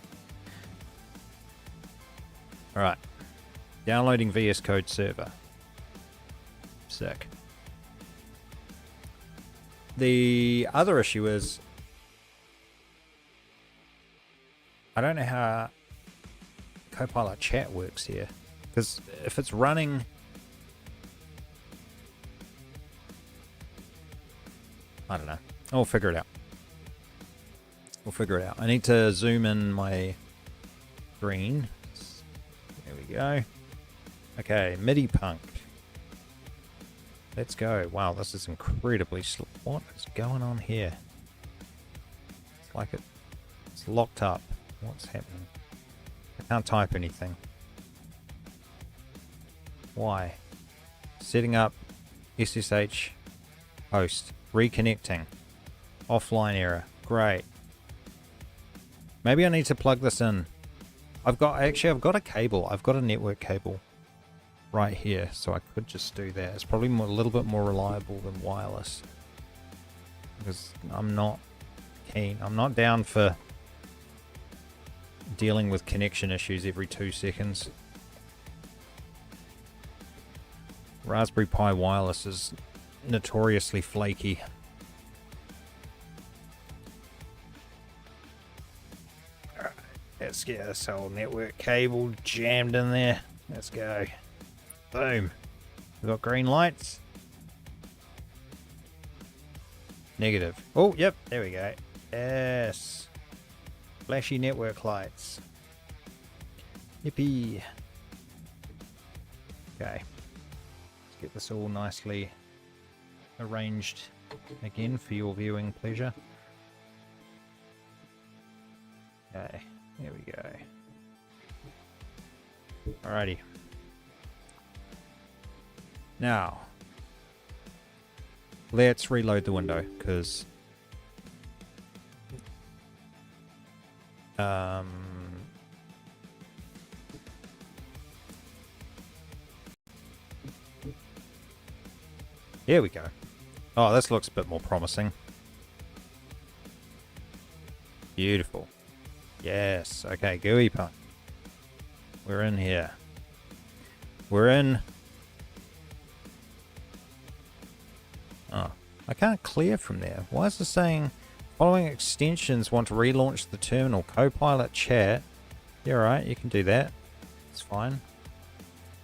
S1: Alright. Downloading VS Code server. Sick. The other issue is I don't know how Copilot chat works here. Because if it's running... I don't know. I'll figure it out. We'll figure it out. I need to zoom in my screen. There we go. Okay, MIDIPUNK. Let's go. Wow, this is incredibly slow. What is going on here? It's like it's locked up. What's happening? I can't type anything. Why? Setting up SSH host. Reconnecting. Offline error. Great. Maybe I need to plug this in. I've got a cable. I've got a network cable right here, so I could just do that. It's probably a little bit more reliable than wireless. Because I'm not keen. I'm not down for dealing with connection issues every 2 seconds. Raspberry Pi wireless is notoriously flaky. Alright, let's get this whole network cable jammed in there. Let's go. Boom. We've got green lights. Negative. Oh, yep, there we go. Yes. Flashy network lights. Yippee. Okay. Let's get this all nicely arranged again for your viewing pleasure. Okay, there we go. Alrighty. Now, let's reload the window, because here we go. Oh, this looks a bit more promising. Beautiful. Yes. Okay, GUI punk. We're in here. We're in. Oh, I can't clear from there. Why is it saying following extensions want to relaunch the terminal? Copilot chat. Yeah, right. You can do that. It's fine.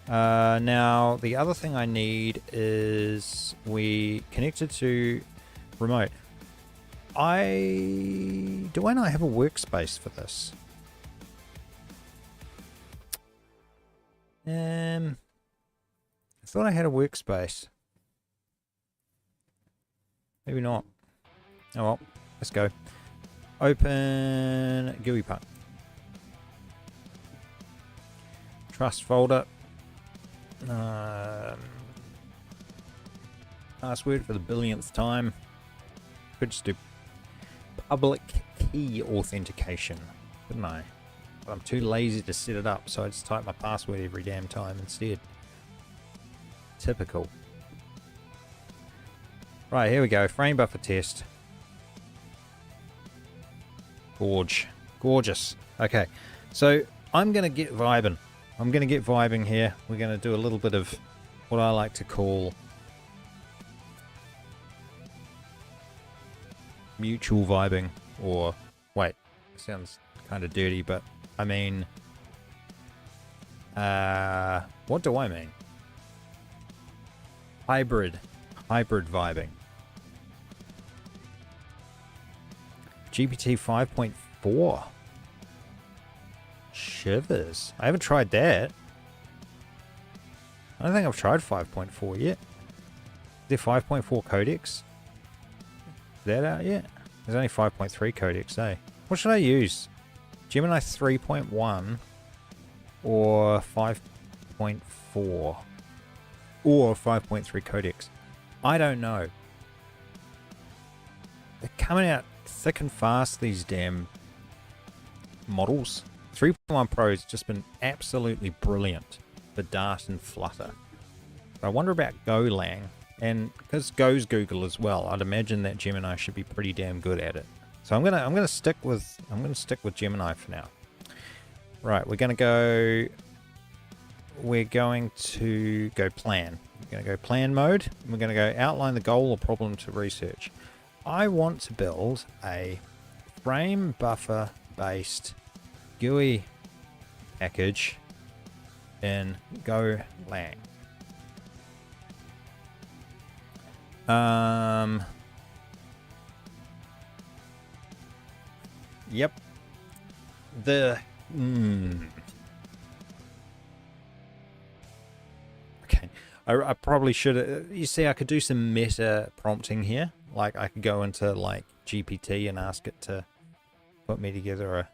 S1: Now, the other thing I need is we connected to remote. Do I not have a workspace for this? I thought I had a workspace. Maybe not. Oh well, let's go. Open GUI punk. Trust folder. Password for the billionth time. Could just do public key authentication, couldn't I? But I'm too lazy to set it up, so I just type my password every damn time instead. Typical. Right, here we go. Frame buffer test. Gorgeous. Okay, so I'm going to get vibing. I'm going to get vibing here. We're going to do a little bit of what I like to call mutual vibing, or wait, it sounds kind of dirty, but I mean, what do I mean? Hybrid vibing. GPT 5.4. Shivers. I haven't tried that. I don't think I've tried 5.4 yet. Is there 5.4 codecs? Is that out yet? There's only 5.3 codecs, eh? What should I use? Gemini 3.1 or 5.4 or 5.3 codecs? I don't know. They're coming out thick and fast, these damn models. 3.1 Pro has just been absolutely brilliant for Dart and Flutter. But I wonder about GoLang, and because Go's Google as well, I'd imagine that Gemini should be pretty damn good at it. So I'm gonna stick with Gemini for now. Right, we're going to go plan. We're going to go plan mode. We're going to go outline the goal or problem to research. I want to build a frame buffer based GUI package in GoLang. Yep. Okay. I probably should. You see, I could do some meta prompting here. Like, I could go into like GPT and ask it to put me together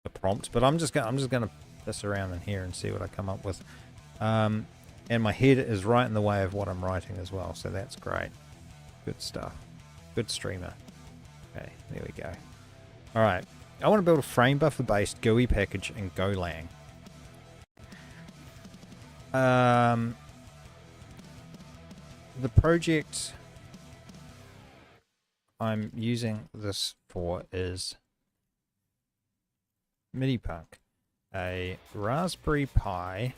S1: a prompt. But I'm just gonna piss around in here and see what I come up with. And my head is right in the way of what I'm writing as well, so that's great. Good stuff. Good streamer. Okay, there we go. All right. I want to build a frame buffer based GUI package in GoLang. The project I'm using this for is MIDIPUNK, a Raspberry Pi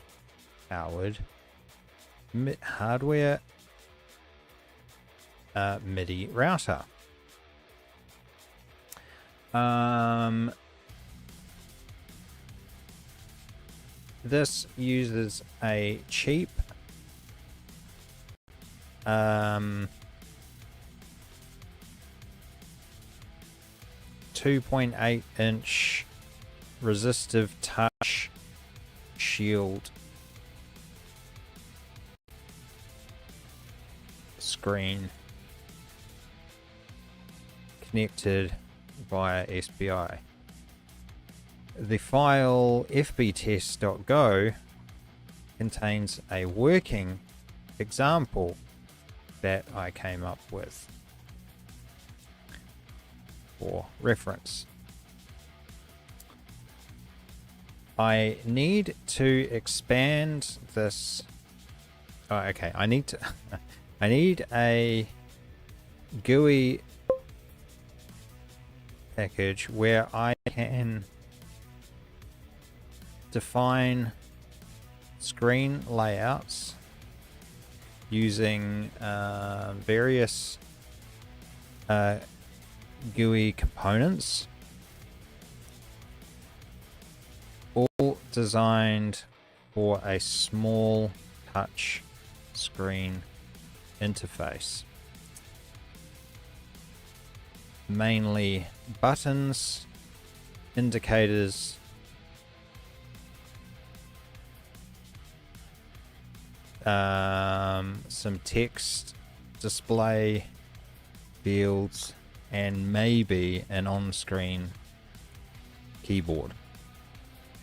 S1: powered hardware MIDI router. This uses a cheap 2.8-inch resistive touch shield screen connected via SPI. The file fbtest.go contains a working example that I came up with for reference. I need to expand this. Oh, okay. I need to. I need a GUI package where I can define screen layouts using various GUI components, all designed for a small touch screen interface. Mainly buttons, indicators, some text display fields, and maybe an on-screen keyboard.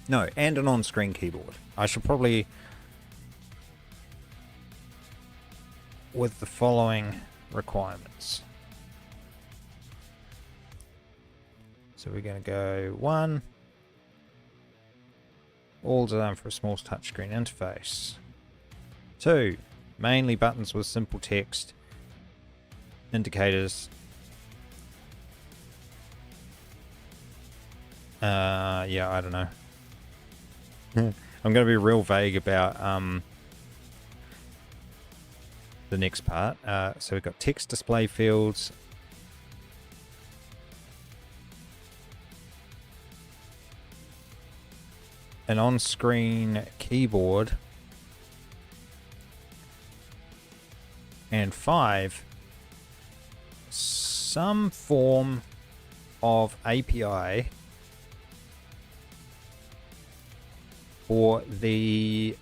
S1: No, and an on-screen keyboard. I should probably, with the following requirements. So we're going to go 1, all designed for a small touchscreen interface. 2, mainly buttons with simple text, indicators. Yeah, I don't know. I'm going to be real vague about the next part. So we've got text display fields, an on-screen keyboard, and 5, some form of API for the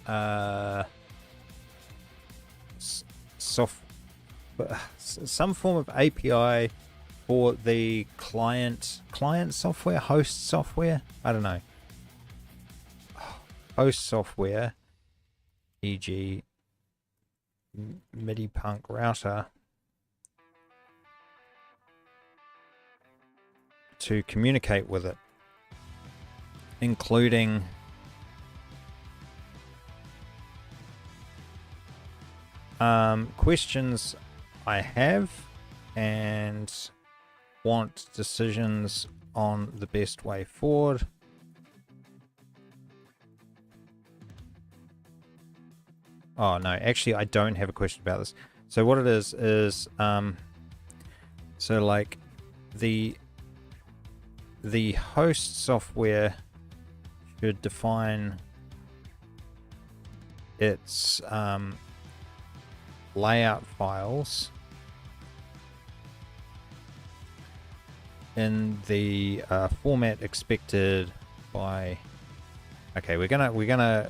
S1: some form of API for the client software, host software. I don't know. Host software, e.g. MIDIPUNK router, to communicate with it, including questions I have and want decisions on the best way forward. Oh no, actually I don't have a question about this. So what it is so like the host software should define its layout files in the format expected by. Okay, we're gonna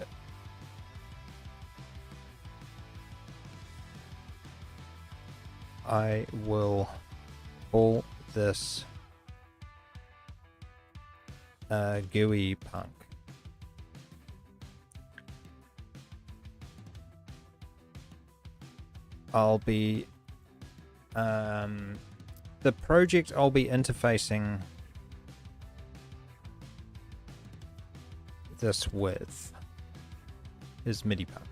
S1: I will call this GUI punk. I'll be the project I'll be interfacing this with is MIDIPUNK.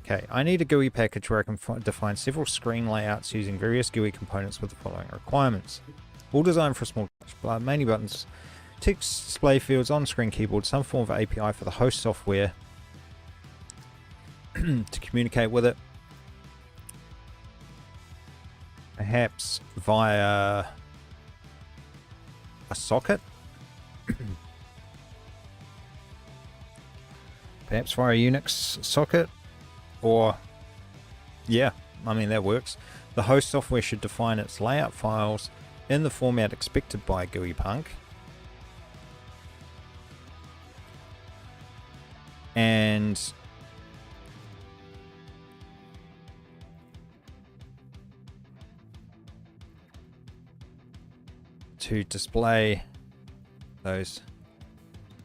S1: Okay, I need a GUI package where I can define several screen layouts using various GUI components with the following requirements. All designed for a small touch, mainly buttons, text display fields, on-screen keyboard, some form of API for the host software to communicate with it. Perhaps via a socket. Perhaps via a Unix socket. Or, yeah, I mean, that works. The host software should define its layout files in the format expected by GUIPunk. And to display those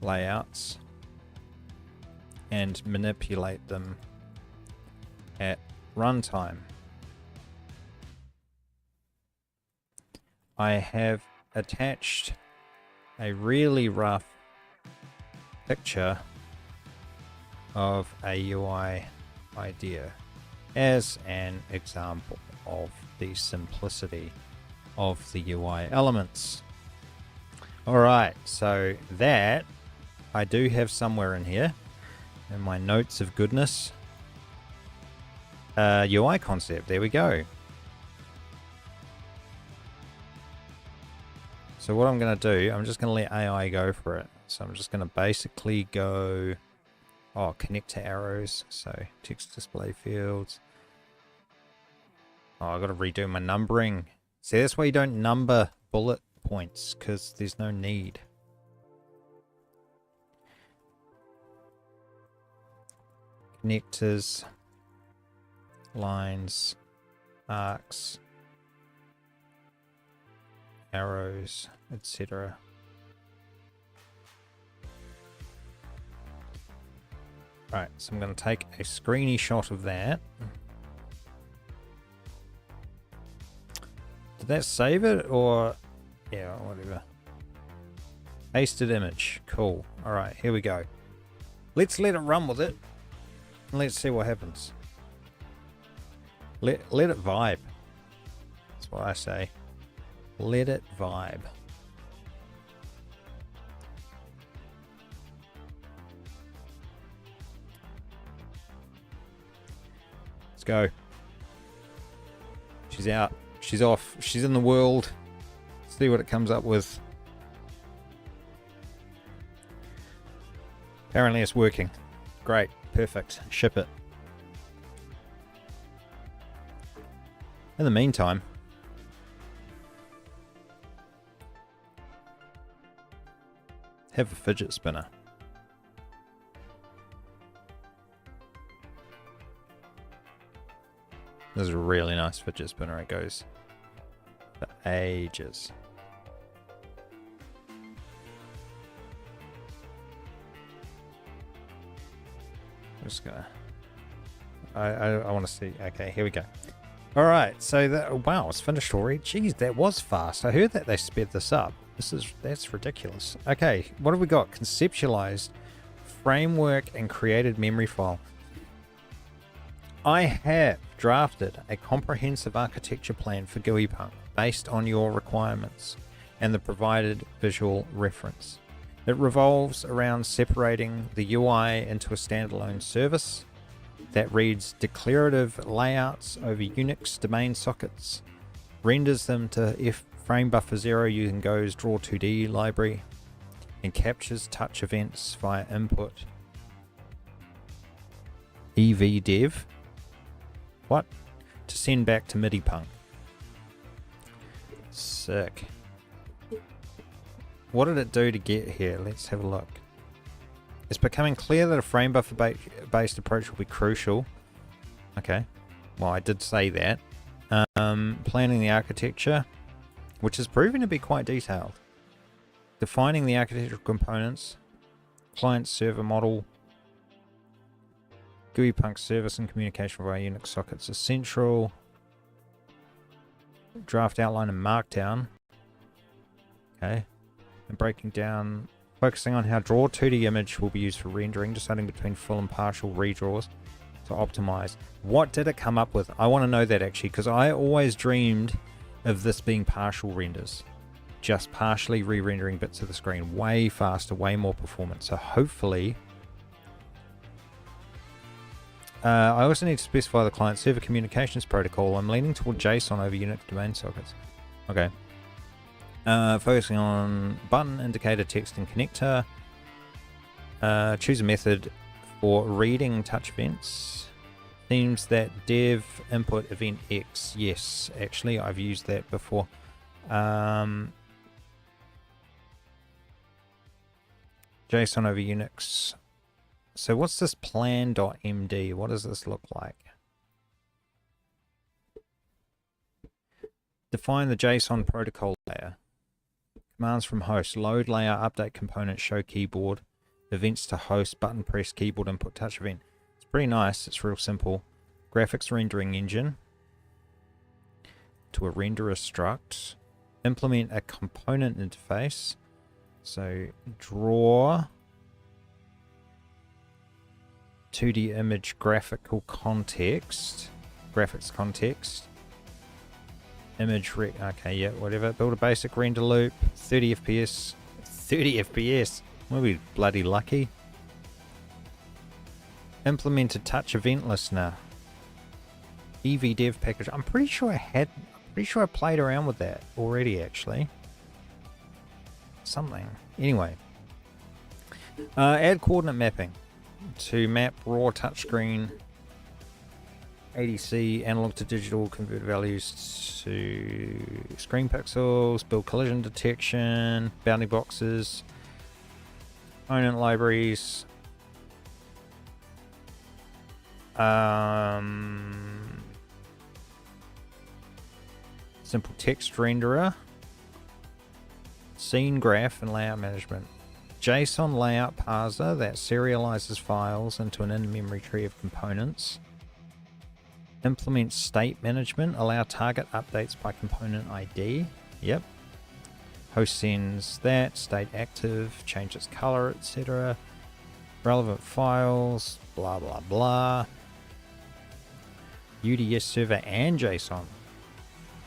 S1: layouts and manipulate them at runtime. I have attached a really rough picture of a UI idea as an example of the simplicity of the UI elements. Alright, so that I do have somewhere in here in my notes of goodness. UI concept, there we go. So what I'm going to do, I'm just going to let AI go for it. So I'm just going to basically go, connect to arrows. So text display fields. I've got to redo my numbering. See, that's why you don't number bullet points, because there's no need. Connectors, lines, arcs, arrows, etc. Right, so I'm going to take a screeny shot of that. Did that save it, or yeah, whatever. Pasted image, cool. All right, here we go. Let's let it run with it, and let's see what happens. Let it vibe. That's what I say. Let it vibe. Let's go. She's out. She's off. She's in the world. See what it comes up with. Apparently it's working. Great. Perfect. Ship it. In the meantime, have a fidget spinner. This is a really nice fidget spinner. It goes for ages. I'm just gonna. I want to see. Okay, here we go. All right, so that, wow, it's finished already. Jeez, that was fast. I heard that they sped this up. That's ridiculous. Okay, what have we got? Conceptualized, framework, and created memory file. I have drafted a comprehensive architecture plan for GUIPunk based on your requirements and the provided visual reference. It revolves around separating the UI into a standalone service that reads declarative layouts over Unix domain sockets, renders them to frame buffer 0 using Go's Draw2D library, and captures touch events via input evdev. What? To send back to MIDIPUNK. Sick. What did it do to get here? Let's have a look. It's becoming clear that a frame buffer based approach will be crucial. Okay. Well, I did say that. Planning the architecture, which is proving to be quite detailed. Defining the architectural components. Client server model. GUIPunk service and communication via Unix sockets essential. Draft outline and markdown. Okay. And breaking down, focusing on how Draw2D image will be used for rendering, deciding between full and partial redraws to optimize. What did it come up with? I want to know that actually, because I always dreamed of this being partial renders. Just partially re-rendering bits of the screen. Way faster, way more performance. So hopefully I also need to specify the client-server communications protocol. I'm leaning toward JSON over Unix domain sockets. Okay. Focusing on button, indicator, text, and connector. Choose a method for reading touch events. Seems that dev input event X. Yes, actually, I've used that before. JSON over Unix. So what's this plan.md? What does this look like? Define the JSON protocol layer. Commands from host. Load layer, update component, show keyboard. Events to host, button press, keyboard input, touch event. It's pretty nice. It's real simple. Graphics rendering engine. To a renderer struct. Implement a component interface. So draw 2D image graphical context. Graphics context. Image okay, yeah, whatever. Build a basic render loop. 30 FPS. 30 FPS. We'll be bloody lucky. Implement a touch event listener. EV dev package. I'm pretty sure I played around with that already, actually. Something. Anyway. Add coordinate mapping to map raw touchscreen ADC analog to digital, convert values to screen pixels, build collision detection, bounding boxes, component libraries, simple text renderer, scene graph, and layout management. JSON layout parser that serializes files into an in-memory tree of components. Implement state management, allow target updates by component ID. Yep. Host sends that, state active, change its color, etc. Relevant files, blah blah blah. UDS server and JSON.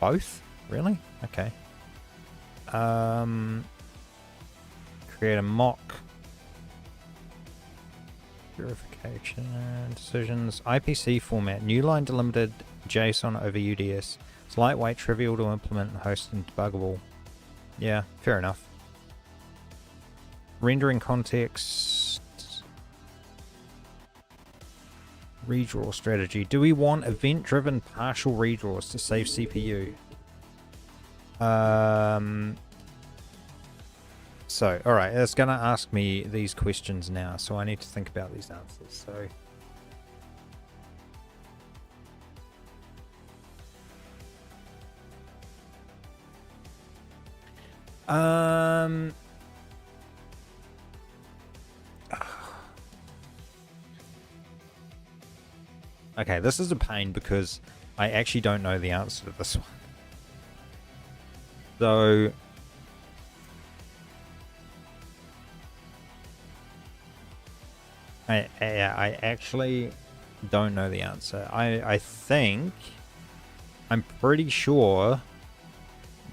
S1: Both? Really? Okay. Create a mock. Verification decisions. IPC format. New line delimited JSON over UDS. It's lightweight, trivial to implement, and host and debuggable. Yeah, fair enough. Rendering context. Redraw strategy. Do we want event-driven partial redraws to save CPU? So, alright, it's going to ask me these questions now, so I need to think about these answers. Okay, this is a pain because I actually don't know the answer to this one. So I actually don't know the answer. I think, I'm pretty sure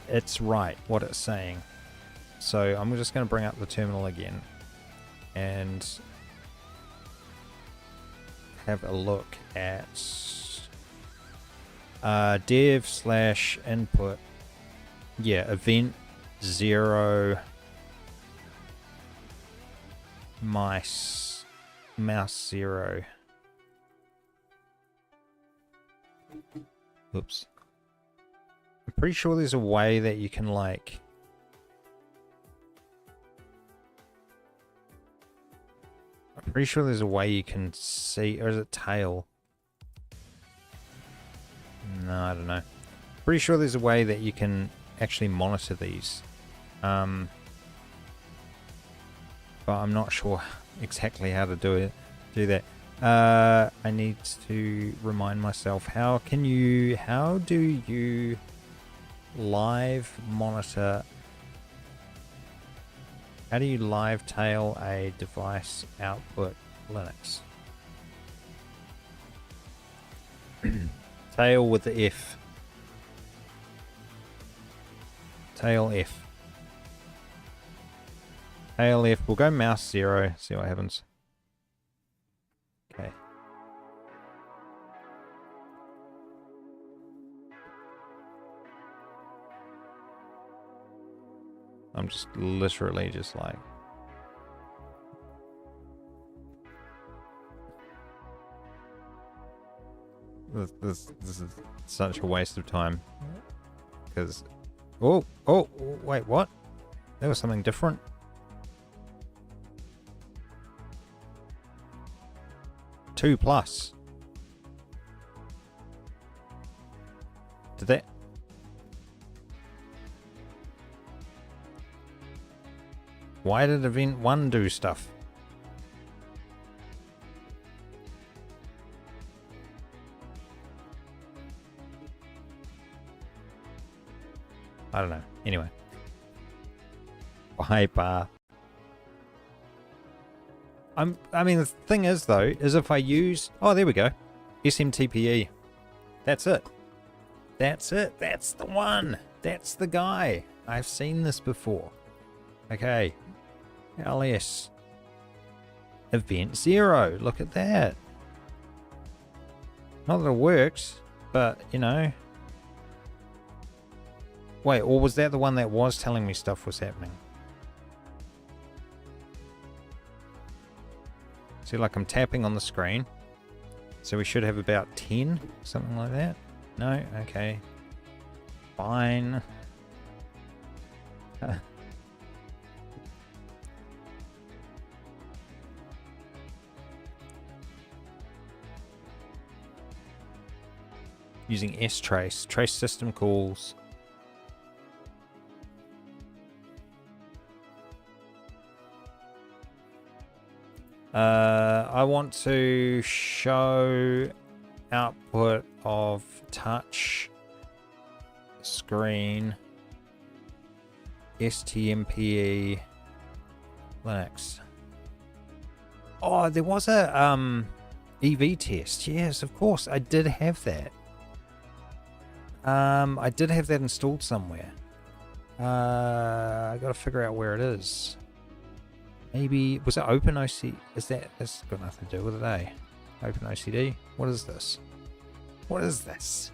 S1: it's right what it's saying. So I'm just going to bring up the terminal again and have a look at dev/input. Yeah, event 0 mouse 0. Oops. I'm pretty sure there's a way that you can like I'm pretty sure there's a way you can see, or is it tail? No, I don't know. Pretty sure there's a way that you can actually monitor these. But I'm not sure exactly how to do that. I need to remind myself, how do you live monitor? How do you live tail a device output Linux? Tail with the F. Tail F. Tail F. We'll go mouse 0. See what happens. Okay. I'm just literally just like... This is such a waste of time. Because... Oh, wait, what? There was something different. Two plus. Did that... Why did event 1 do stuff? I don't know. Anyway. Hyper. I mean, the thing is, though, is if I use... Oh, there we go. SMTPE. That's it. That's it. That's the one. That's the guy. I've seen this before. Okay. LS. Event 0. Look at that. Not that it works, but, you know... Wait, or was that the one that was telling me stuff was happening? See, like I'm tapping on the screen. So we should have about 10, something like that. No? Okay. Fine. Using strace. Trace system calls. I want to show output of touch screen STMPE Linux. Oh, there was a EV test. Yes, of course, I did have that. I did have that installed somewhere. I gotta figure out where it is. Maybe, was it OpenOCD? That's got nothing to do with it, eh? OpenOCD? What is this? What is this?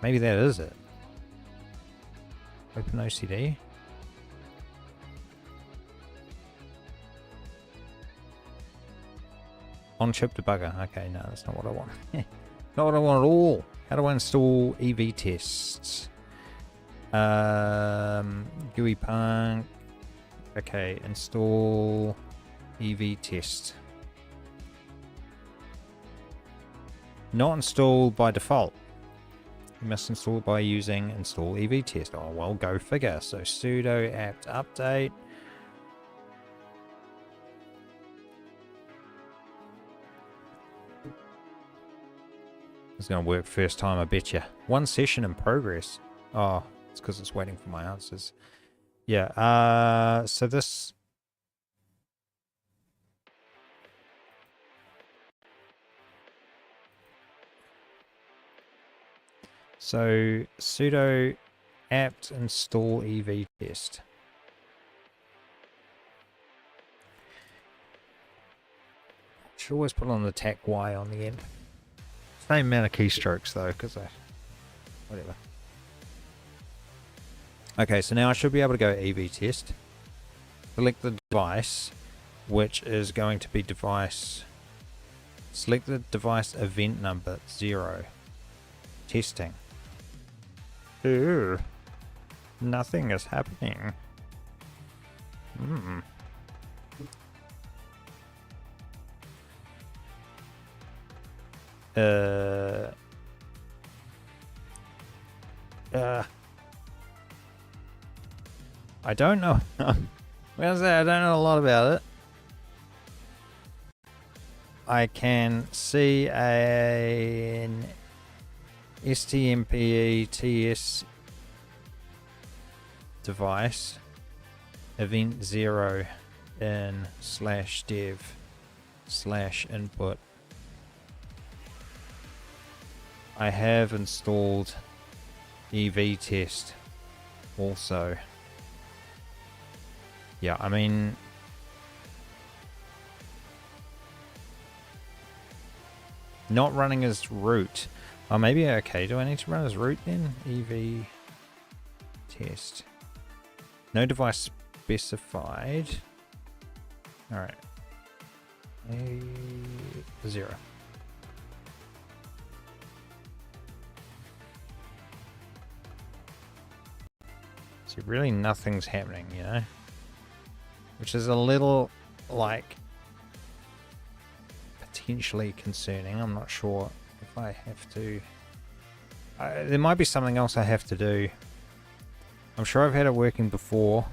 S1: Maybe that is it. OpenOCD? On-chip debugger. Okay, no, that's not what I want. Not what I want at all. How do I install EV tests? GUI punk. Okay, install EV test. Not installed by default. You must install by using install EV test. Oh, well, go figure. So sudo apt update. It's going to work first time, I bet you. One session in progress. Oh, it's because it's waiting for my answers. Yeah, so this... So, sudo apt install EV test. Should always put on the tac Y on the end. Same amount of keystrokes though, because whatever. Okay, so now I should be able to go EV test. Select the device, which is going to be device. Select the device event number 0. Testing. Ooh, nothing is happening. I don't know. I'm gonna say I don't know a lot about it. I can see an STMPE TS device event 0 in /dev/input. I have installed EV test also. Yeah, I mean, not running as root. Oh, maybe, okay, do I need to run as root then? EV test. No device specified. All right. 0. So really nothing's happening, you know? Which is a little, like, potentially concerning. I'm not sure if I have to... there might be something else I have to do. I'm sure I've had it working before.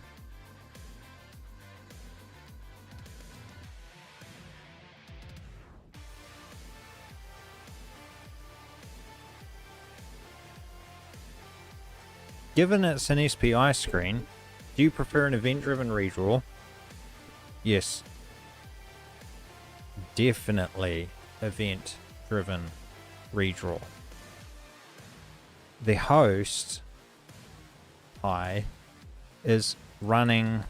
S1: Given it's an SPI screen, do you prefer an event-driven redraw? Yes. Definitely event-driven redraw. The host is running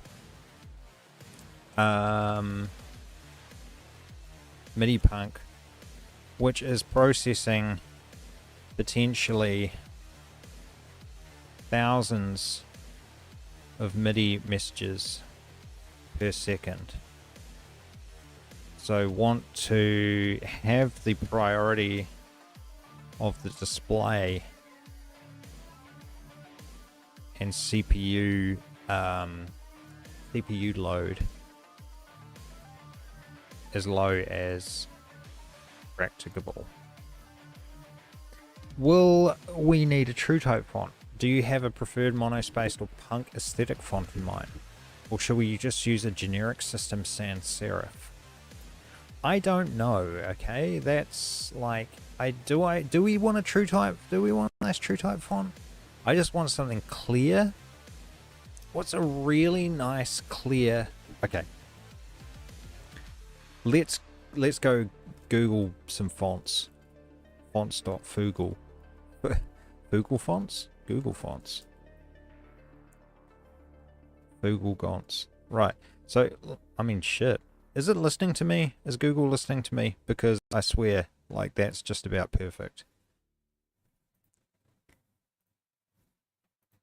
S1: MIDIPUNK, which is processing potentially thousands of MIDI messages per second. So want to have the priority of the display and CPU load as low as practicable. Will we need a TrueType font? Do you have a preferred monospaced or punk aesthetic font in mind? Or should we just use a generic system sans serif? I don't know, okay? That's like, do we want a TrueType? Do we want a nice TrueType font? I just want something clear. What's a really nice clear... Okay. Let's go Google some fonts. Fonts.foogle. Google fonts? Google fonts. Google fonts. Right. So, I mean, shit. Is it listening to me? Is Google listening to me? Because I swear, like, that's just about perfect.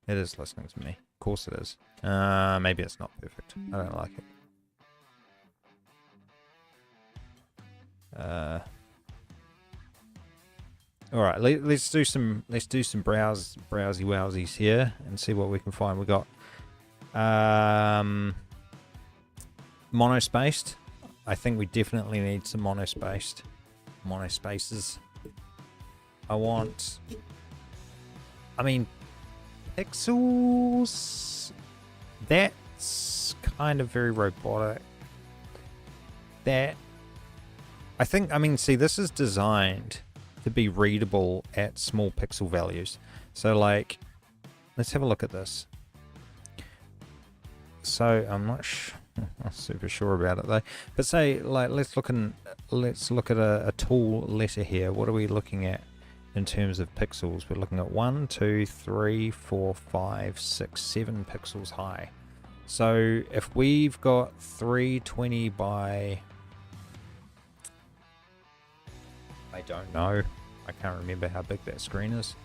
S1: It is listening to me. Of course it is. Maybe it's not perfect. I don't like it. All right, let's do some browsy wowsies here and see what we can find. We got monospaced. I think we definitely need some monospaces. I mean, pixels. That's kind of very robotic. I mean, see, this is designed to be readable at small pixel values. So, like, let's have a look at this. So, I'm not super sure about it though. But say, like, let's look at a tall letter here. What are we looking at in terms of pixels? We're looking at 1, 2, 3, 4, 5, 6, 7 pixels high. So if we've got 320 by, I don't know, I can't remember how big that screen is.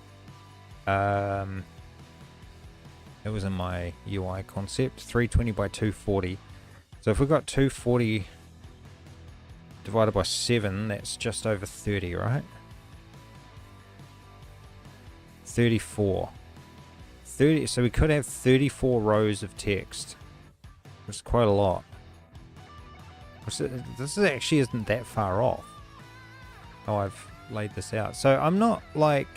S1: It was in my UI concept. 320 by 240. So if we've got 240 divided by 7, that's just over 30, right? 34. 30. So we could have 34 rows of text, which is quite a lot. This actually isn't that far off how I've laid this out. So I'm not like...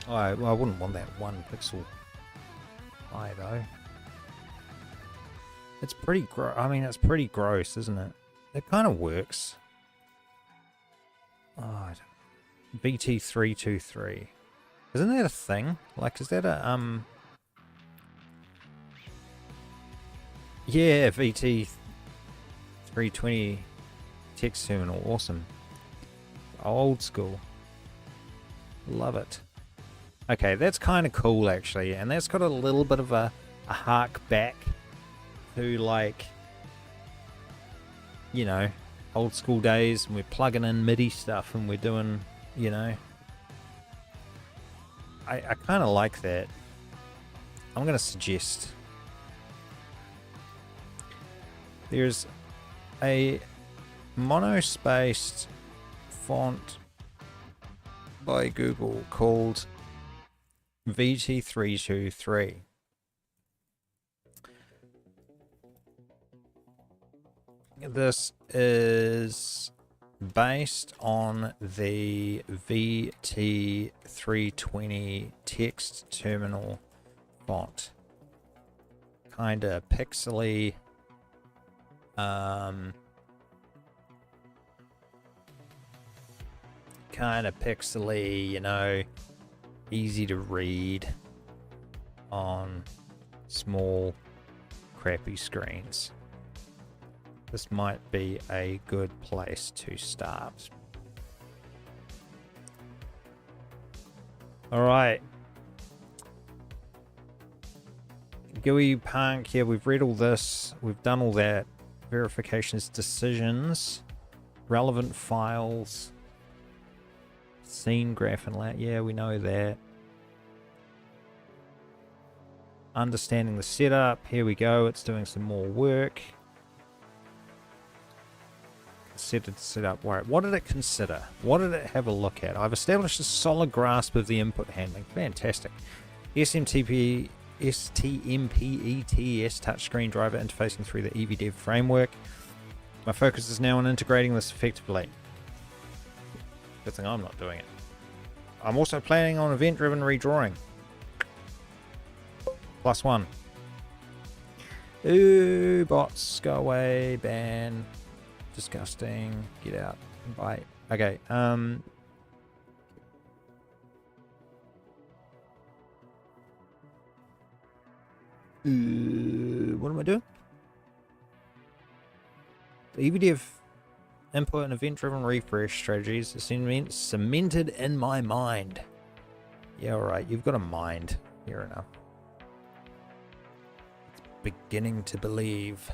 S1: I wouldn't want that 1 pixel high though. It's pretty it's pretty gross, isn't it? It kind of works. Oh, VT323. Isn't that a thing? Like, is that a yeah, VT320 text terminal. Awesome. Old school. Love it. Okay, that's kind of cool actually, and that's got a little bit of a hark back to, like, you know, old school days, and we're plugging in MIDI stuff and we're doing, you know, I kind of like that. I'm going to suggest there's a monospaced font by Google called VT323. This is based on the VT320 text terminal font. Kinda pixely. Kinda pixely, you know, easy to read on small, crappy screens. This might be a good place to start. All right. GUI Punk, yeah, we've read all this. We've done all that. Verifications, decisions, relevant files, scene graph and lat. Yeah, we know that. Understanding the setup. Here we go. It's doing some more work. Considered setup. What did it consider? What did it have a look at? I've established a solid grasp of the input handling. Fantastic. STMP ETS touchscreen driver interfacing through the EVDev framework. My focus is now on integrating this effectively. Good thing I'm not doing it. I'm also planning on event-driven redrawing. +1. Ooh, bots, go away, ban. Disgusting. Get out. Bye. Okay. What am I doing? The EVDev input and event-driven refresh strategies are cemented in my mind. Yeah, alright. You've got a mind. Fair enough. It's beginning to believe.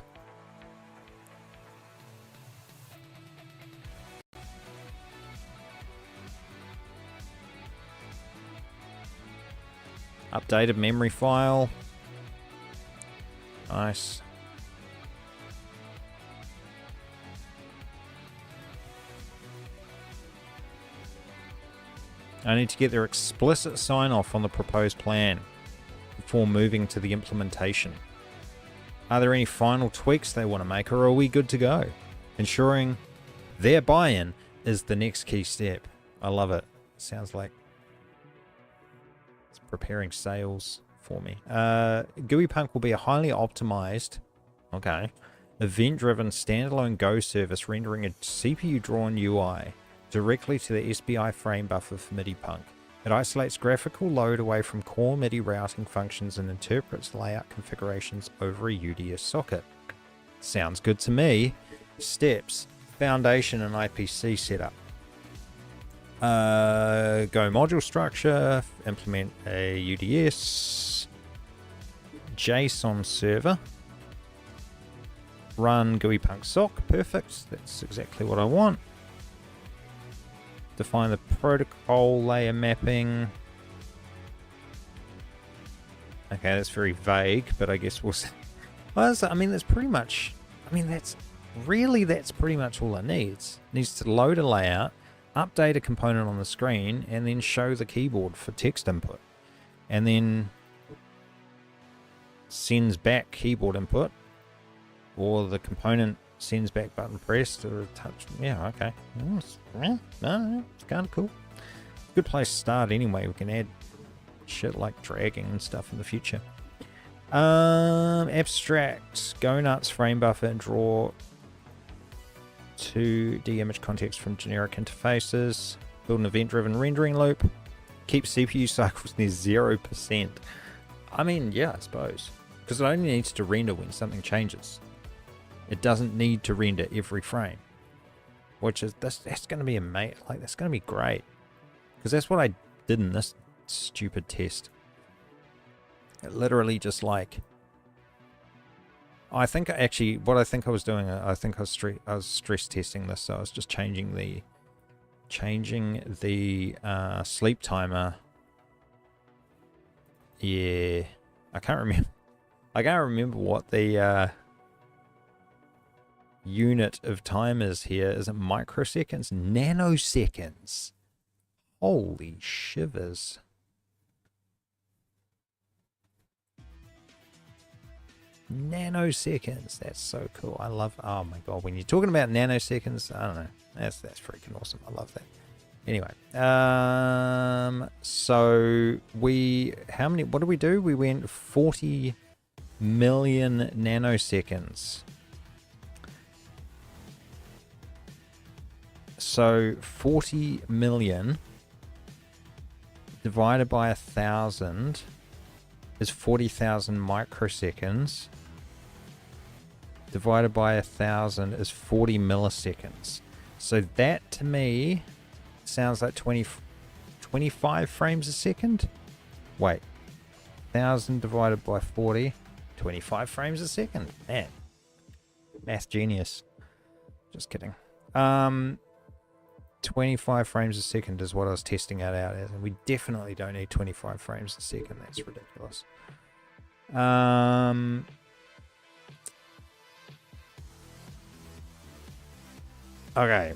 S1: Updated memory file. Nice. I need to get their explicit sign-off on the proposed plan before moving to the implementation. Are there any final tweaks they want to make, or are we good to go? Ensuring their buy-in is the next key step. I love it. Sounds like it's preparing sales for me. GUI Punk will be a highly optimized, event-driven standalone Go service rendering a CPU-drawn UI directly to the SBI frame buffer for MIDIPUNK. It isolates graphical load away from core MIDI routing functions and interprets layout configurations over a UDS socket. Sounds good to me. Steps: foundation and IPC setup. Go module structure, implement a UDS, JSON server, run GUI Punk sock. Perfect. That's exactly what I want. Define the protocol layer mapping. Okay, that's very vague, but I guess we'll see. Well, I mean, that's pretty much, that's pretty much all it needs. It needs to load a layout, update a component on the screen, and then show the keyboard for text input. And then sends back keyboard input, or the component sends back button pressed or a touch. Yeah, okay. It's kind of cool. Good place to start anyway. We can add shit like dragging and stuff in the future. Abstract, go nuts, frame buffer, and draw 2D image context from generic interfaces. Build an event-driven rendering loop. Keep CPU cycles near 0%. I mean, yeah, I suppose. Because it only needs to render when something changes. It doesn't need to render every frame, which is that's going to be amazing. Like, that's going to be great, because that's what I did in this stupid test. It literally just like, I think actually what I think I was doing, I think I was stress testing this, so I was just changing the sleep timer. Yeah, I can't remember. I can't remember what the unit of time is here. Is it microseconds? Nanoseconds. Holy shivers. Nanoseconds. That's so cool. I love, oh my god, when you're talking about nanoseconds, I don't know. That's freaking awesome. I love that. Anyway, so what did we do? We went 40 million nanoseconds. So 40 million divided by 1,000 is 40,000 microseconds. Divided by 1,000 is 40 milliseconds. So that to me sounds like 25 frames a second. Wait, 1,000 divided by 40, 25 frames a second. Man, math genius. Just kidding. 25 frames a second is what I was testing it out as, and we definitely don't need 25 frames a second. That's ridiculous. Okay.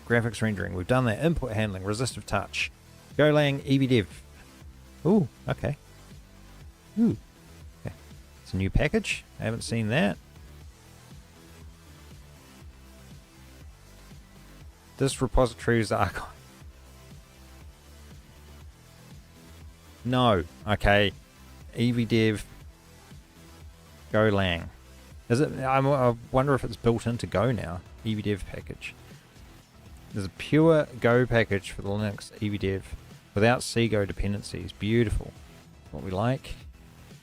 S1: Graphics rendering. We've done that. Input handling, resistive touch. GoLang, EVDev. Ooh, okay. Ooh. Okay. It's a new package. I haven't seen that. This repository is archive. No. Okay. EVDev. GoLang. Is it? I wonder if it's built into Go now. EVDev package. There's a pure Go package for the Linux EVDev without CGO dependencies. Beautiful. What we like.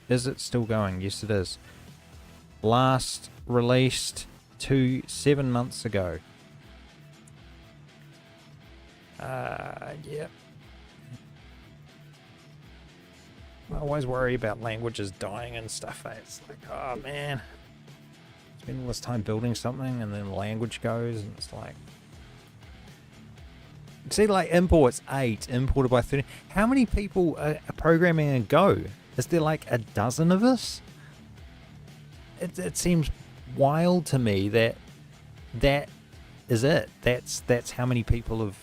S1: Is it still going? Yes, it is. Last released 7 months ago. Yeah. I always worry about languages dying and stuff. It's like, oh man, spend all this time building something and then language goes, and it's like, see, like imports 8 imported by 30. How many people are programming in Go? Is there like a dozen of us? It seems wild to me that is it. That's how many people have.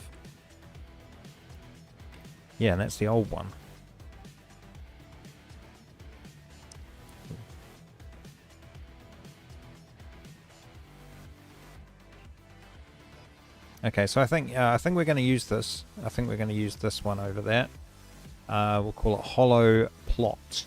S1: Yeah, and that's the old one. Okay, so I think we're going to use this. I think we're going to use this one over that. We'll call it Hollow Plot.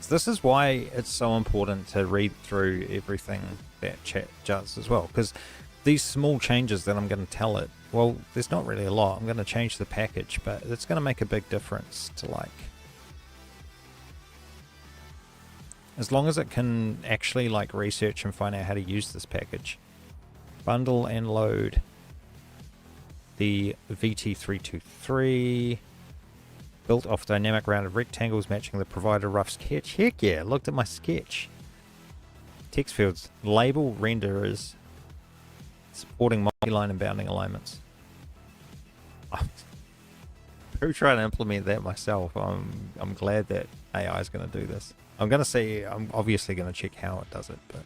S1: So this is why it's so important to read through everything that chat does as well, because these small changes that I'm going to tell it, well, there's not really a lot. I'm going to change the package, but it's going to make a big difference to, like, as long as it can actually like research and find out how to use this package. Bundle and load the VT323 built off dynamic rounded rectangles matching the provider rough sketch. Heck yeah, looked at my sketch. Text fields, label renderers, supporting multi-line and bounding alignments. I'm trying to implement that myself. I'm glad that AI is going to do this. I'm obviously going to check how it does it, but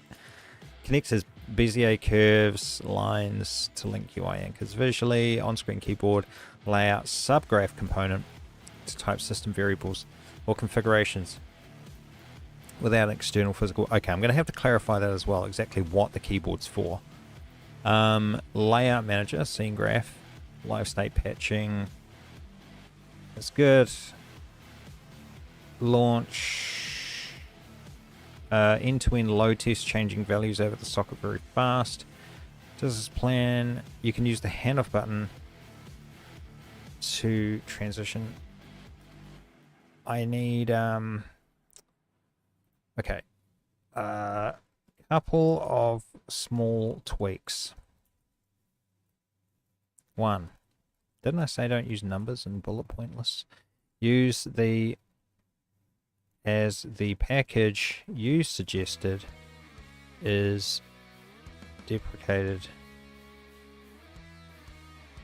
S1: connects as Bezier curves, lines to link UI anchors visually, on-screen keyboard, layout, subgraph component to type system variables or configurations without external physical. Okay, I'm going to have to clarify that as well, exactly what the keyboard's for. Layout manager, scene graph, live state patching. That's good. Launch. End-to-end load test, changing values over the socket very fast. Does this plan? You can use the handoff button to transition. I need okay. Couple of small tweaks. One, didn't I say don't use numbers and bullet point lists? Use the as the package you suggested is deprecated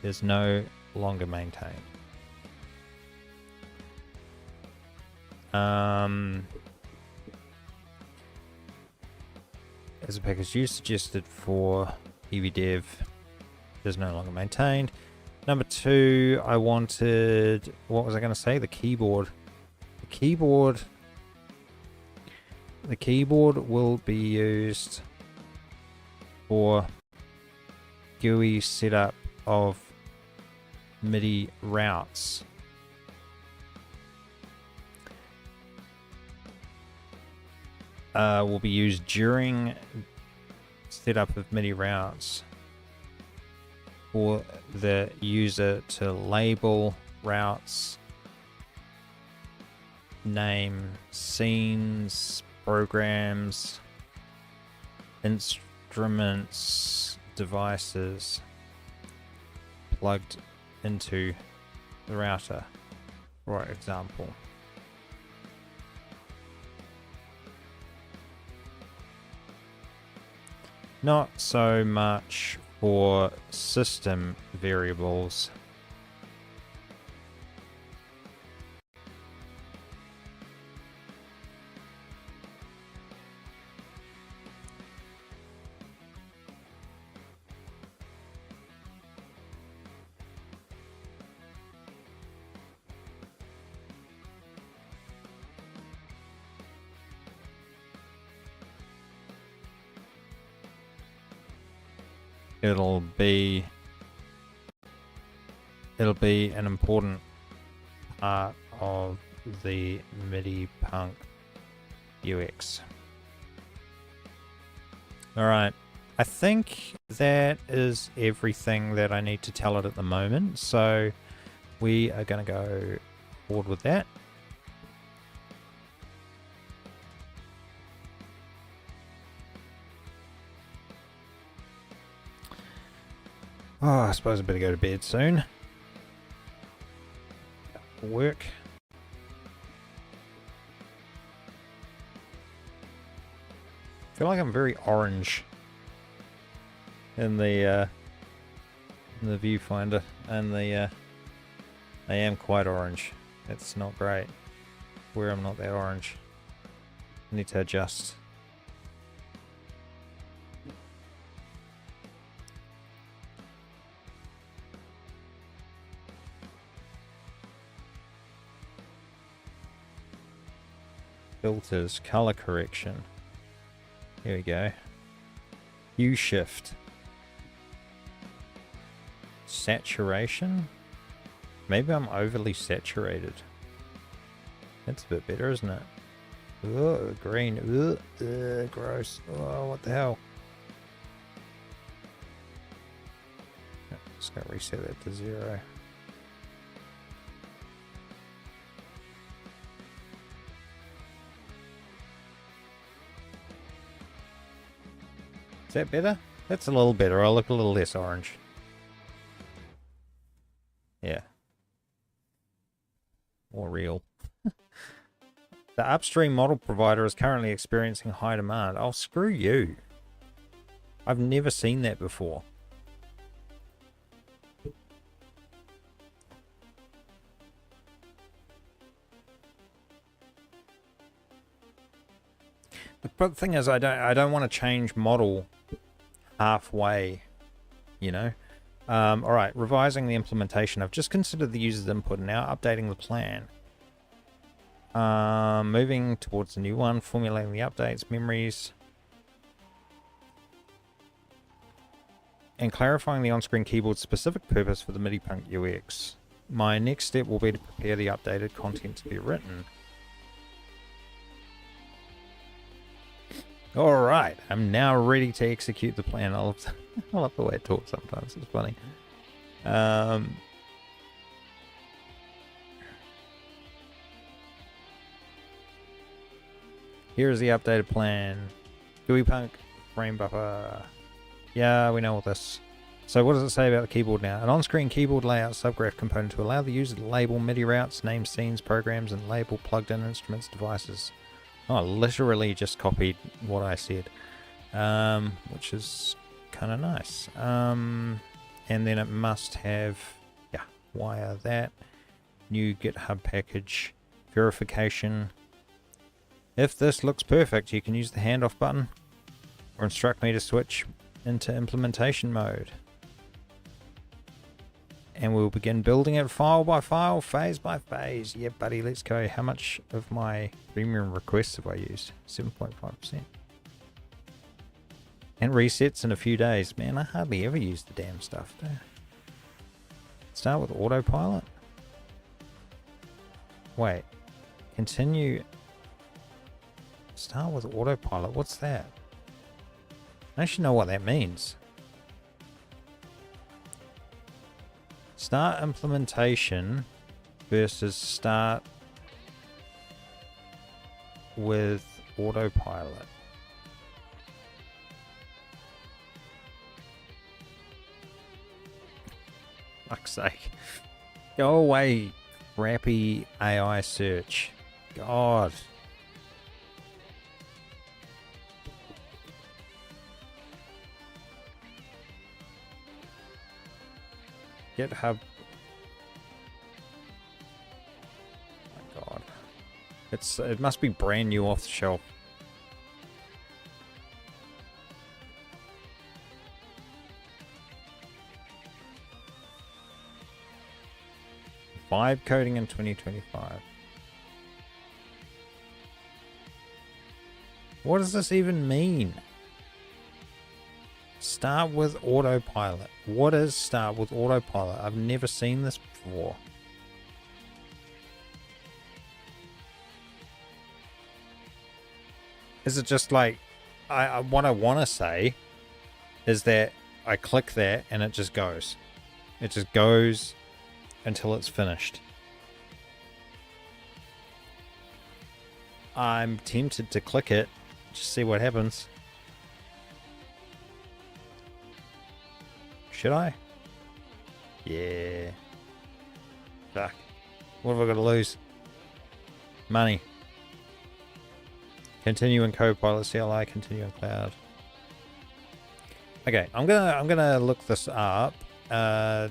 S1: is no longer maintained. As a package you suggested for EVDev is no longer maintained. Number 2, I wanted, what was I going to say? The keyboard. The keyboard will be used for GUI setup of MIDI routes. Will be used during setup of MIDI routes for the user to label routes, name scenes, programs, instruments, devices plugged into the router, for example. Not so much for system variables. It'll be an important part of the MIDIPUNK UX. Alright, I think that is everything that I need to tell it at the moment, so we are going to go forward with that. Oh, I suppose I better go to bed soon. Work. I feel like I'm very orange in the viewfinder, and I am quite orange. That's not great. Where I'm not that orange. I need to adjust. Filters, color correction. Here we go. Hue shift. Saturation. Maybe I'm overly saturated. That's a bit better, isn't it? Oh, green. Ugh, gross. Oh, what the hell? Just gotta reset that to 0. Is that better? That's a little better. I'll look a little less orange. Yeah. More real. The upstream model provider is currently experiencing high demand. Oh, screw you. I've never seen that before. But the thing is, I don't want to change model halfway, you know. All right, revising the implementation. I've just considered the user's input and now updating the plan. Moving towards the new one, formulating the updates, memories, and clarifying the on-screen keyboard's specific purpose for the MIDIPUNK UX. My next step will be to prepare the updated content to be written. Alright, I'm now ready to execute the plan. I love the way it talks sometimes, it's funny. Here is the updated plan. GUI-PUNK, frame buffer. Yeah, we know all this. So what does it say about the keyboard now? An on-screen keyboard layout subgraph component to allow the user to label MIDI routes, name scenes, programs, and label plugged-in instruments, devices. Oh, I literally just copied what I said. which is kind of nice. And then it must have, yeah, wire that. New GitHub package verification. If this looks perfect, you can use the handoff button or instruct me to switch into implementation mode. And we'll begin building it file by file, phase by phase. Yeah, buddy, let's go. How much of my premium requests have I used? 7.5%. And resets in a few days. Man, I hardly ever use the damn stuff, do I? Start with autopilot. Wait. Continue. Start with autopilot. What's that? I actually know what that means. Start implementation versus start with autopilot. Fuck's sake. Go away, crappy AI search. God. GitHub. Oh God. It must be brand new off the shelf. Vibe coding in 2025. What does this even mean? Start with autopilot. What is start with autopilot? I've never seen this before. Is it just like, what I want to say is that I click that and it just goes. It just goes until it's finished. I'm tempted to click it, just see what happens. Should I? Yeah. Fuck. What have I got to lose? Money. Continue in Copilot, CLI, continue in cloud. Okay, I'm gonna look this up.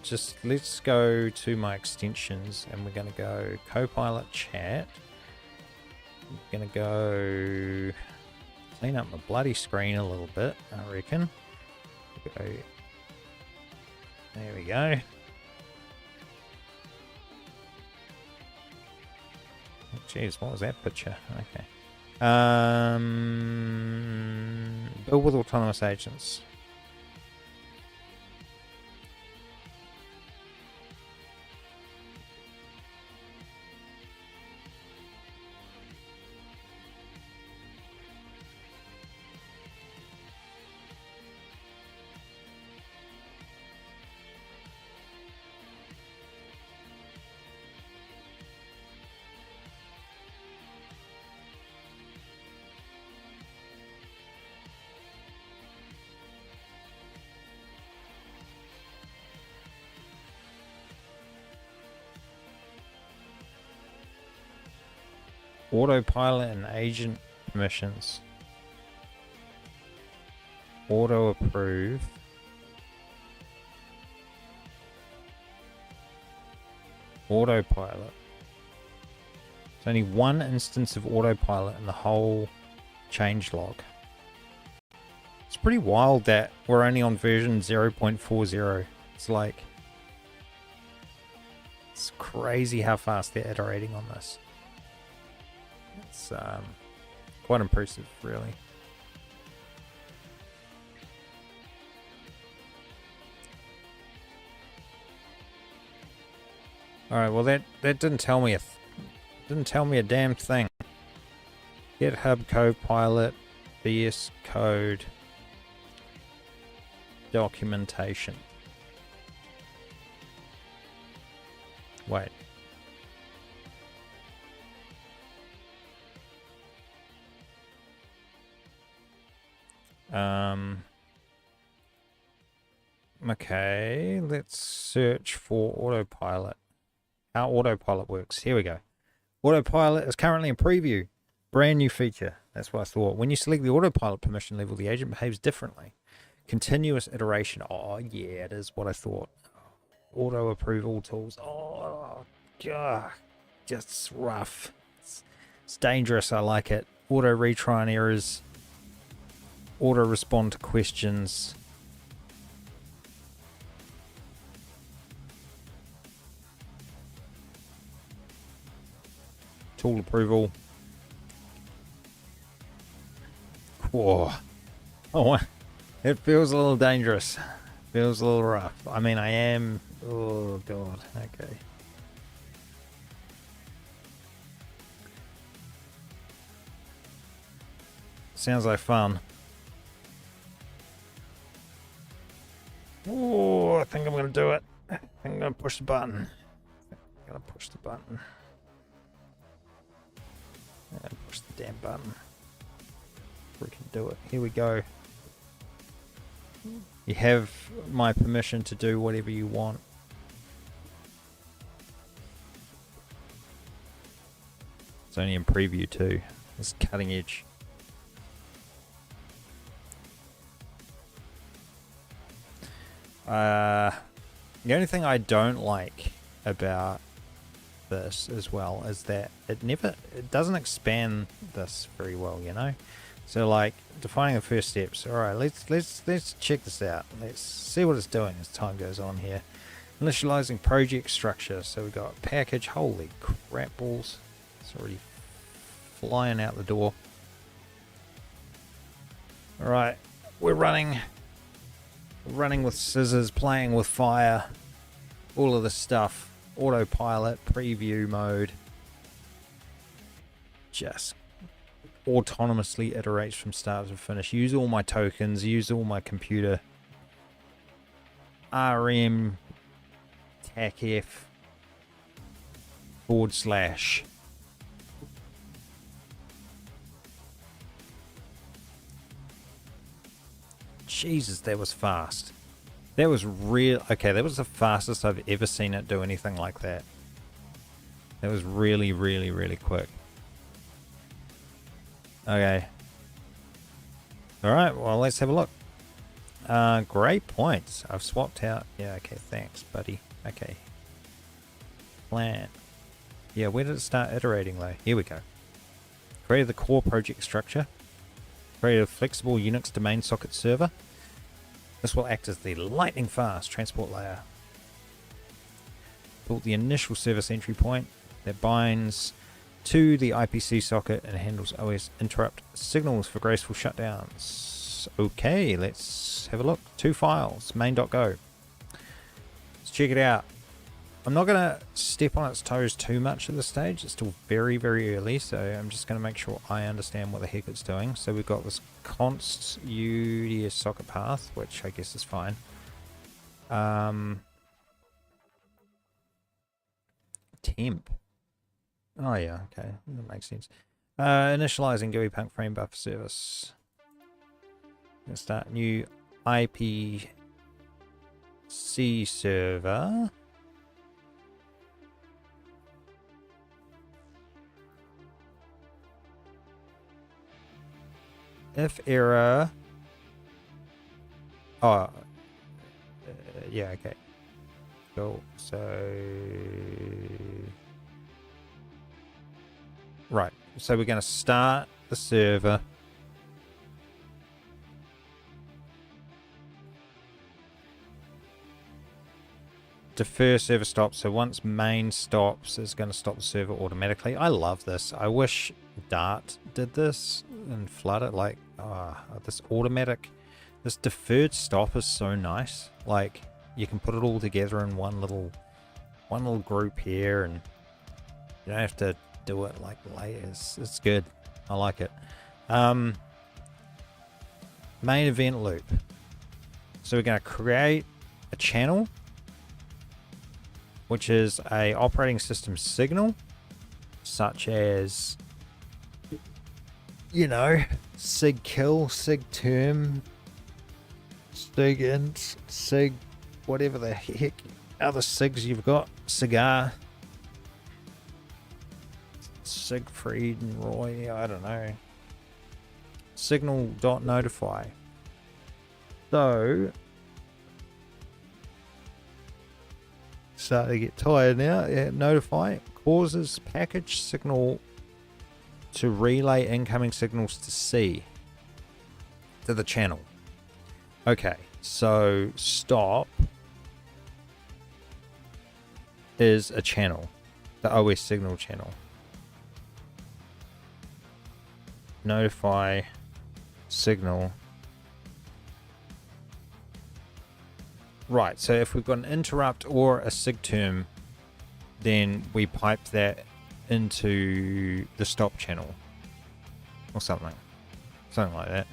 S1: Just let's go to my extensions and we're gonna go Copilot chat. I'm gonna go clean up my bloody screen a little bit, I reckon. Go. There we go. Oh, jeez, what was that picture? Okay. Build with autonomous agents. Autopilot and agent permissions. Auto approve. Autopilot. There's only one instance of autopilot in the whole changelog. It's pretty wild that we're only on version 0.40. It's like, it's crazy how fast they're iterating on this. It's quite impressive, really. All right, well that didn't tell me a damn thing. GitHub Copilot, VS Code, documentation. Wait. Okay, let's search for autopilot. How autopilot works. Here we go. Autopilot is currently in preview. Brand new feature. That's what I thought. When you select the autopilot permission level, the agent behaves differently. Continuous iteration. Oh, yeah, it is what I thought. Auto approve all tools. Oh, God. Just rough. It's dangerous. I like it. Auto retry on errors. Auto respond to questions. Tool approval. Whoa. Oh, it feels a little dangerous. Feels a little rough. I mean, I am... Oh, God. Okay. Sounds like fun. Oh, I think I'm going to do it. I think I'm going to push the button. I'm going to push the button. And push the damn button. We can do it. Here we go. You have my permission to do whatever you want. It's only in preview too. It's cutting edge. The only thing I don't like about this as well is that it doesn't expand this very well, you know. So like defining the first steps. All right, let's check this out. Let's see what it's doing as time goes on here. Initializing project structure. So we got package. Holy crap balls! It's already flying out the door. All right, we're running with scissors, playing with fire, all of this stuff. Autopilot, preview mode. Just autonomously iterates from start to finish. Use all my tokens, use all my computer. RM TACF /. Jesus, that was fast. That was real. Okay, that was the fastest I've ever seen it do anything like that. That was really, really, really quick. Okay. Alright, well, let's have a look. Great points. I've swapped out. Yeah, okay, thanks, buddy. Okay. Plan. Yeah, where did it start iterating, though? Here we go. Created the core project structure. Created a flexible Unix domain socket server. This will act as the lightning fast transport layer. Built the initial service entry point that binds to the IPC socket and handles OS interrupt signals for graceful shutdowns. Okay, let's have a look. 2 files, main.go. Let's check it out. I'm not going to step on its toes too much at this stage. It's still very, very early, so I'm just going to make sure I understand what the heck it's doing. So we've got this const UDS socket path, which I guess is fine. Temp. Oh yeah, okay, that makes sense. Initializing GUI-PUNK frame buffer service. Gonna start new IPC server. If error. Oh, yeah, okay. Cool. So, right. So we're going to start the server. Defer server stop. So once main stops, it's going to stop the server automatically. I love this. I wish Dart did this and flood it. Like, this automatic, this deferred stop is so nice. Like, you can put it all together in one little group here, and you don't have to do it like layers. It's good. I like it. Main event loop. So we're going to create a channel, which is a operating system signal, such as, you know, sig kill, sig term, sig int, sig whatever the heck other sigs you've got, cigar, Siegfried and Roy, I don't know. signal.notify. So starting to get tired now. Yeah, notify causes package signal to relay incoming signals to C, to the channel. Okay, so stop is a channel, the OS signal channel. Notify signal. Right, so if we've got an interrupt or a sig term, then we pipe that into the stop channel or something like that.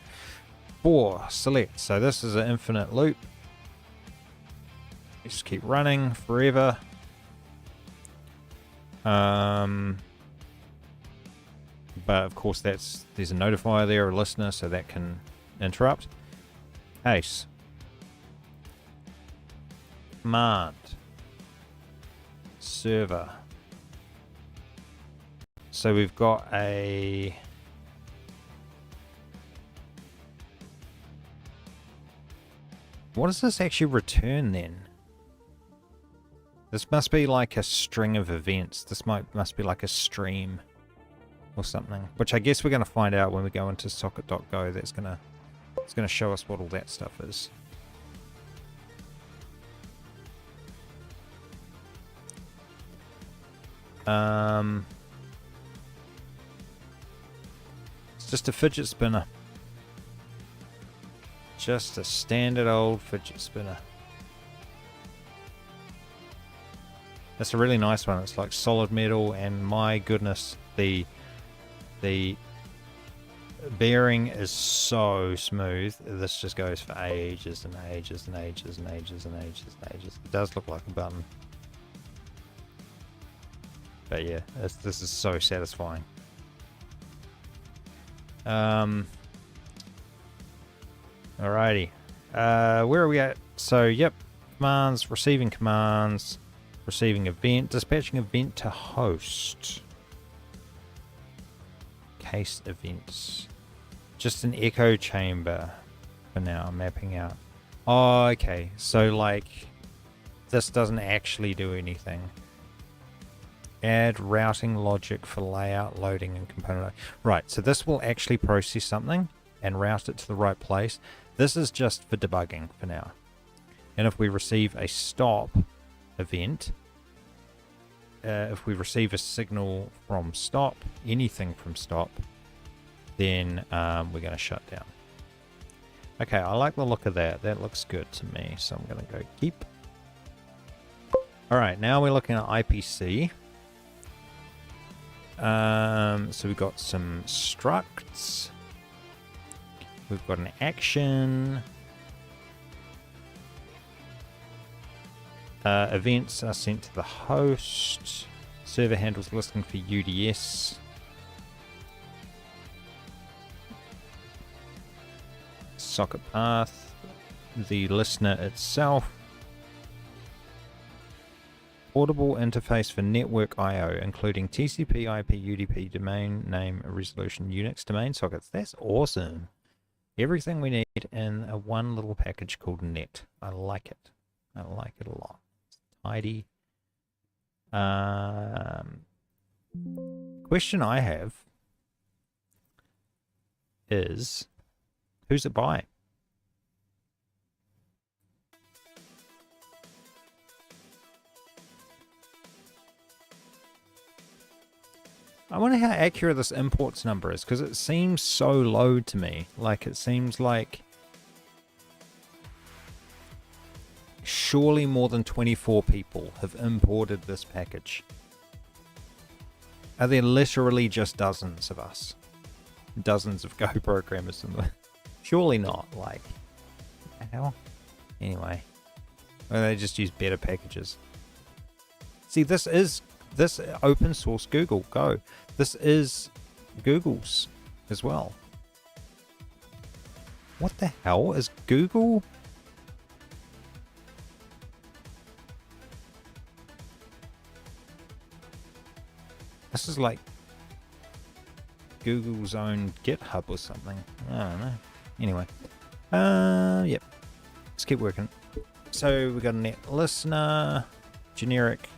S1: 4, select. So this is an infinite loop. Just keep running forever. But of course there's a notifier there, a listener, so that can interrupt. Case. Command. Server. So we've got a what does this actually return then? This must be like a string of events. This must be like a stream or something, which I guess we're going to find out when we go into socket.go. It's going to show us what all that stuff is. It's just a fidget spinner. Just a standard old fidget spinner. That's a really nice one. It's like solid metal, and my goodness, the bearing is so smooth. This just goes for ages and ages and ages and ages and ages and ages. It does look like a button. But yeah, this is so satisfying. Alrighty. Where are we at? So, yep. Commands, receiving event, dispatching event to host. Case events. Just an echo chamber for now, mapping out. Oh, okay. So, like, this doesn't actually do anything. Add routing logic for layout, loading, and component. Right, so this will actually process something and route it to the right place. This is just for debugging for now. And if we receive a stop event, if we receive a signal from stop, anything from stop, then we're going to shut down. Okay, I like the look of that. That looks good to me, so I'm going to go keep. All right, now we're looking at IPC. So we've got some structs. We've got an action. Events are sent to the host. Server handles listening for UDS. Socket path. The listener itself. Portable interface for network I/O, including TCP, IP, UDP, domain name, resolution, Unix domain sockets. That's awesome. Everything we need in a one little package called net. I like it. I like it a lot. It's tidy. Question I have is, who's it by? I wonder how accurate this imports number is, because it seems so low to me. Like, it seems like surely more than 24 people have imported this package. Are there literally just dozens of us? Dozens of Go programmers in the... Surely not, like... What the hell? Anyway. Or they just use better packages. See, this open source Google Go. This is Google's as well. What the hell is Google? This is like Google's own GitHub or something. I don't know. Anyway, yep. Let's keep working. So we got a net listener, generic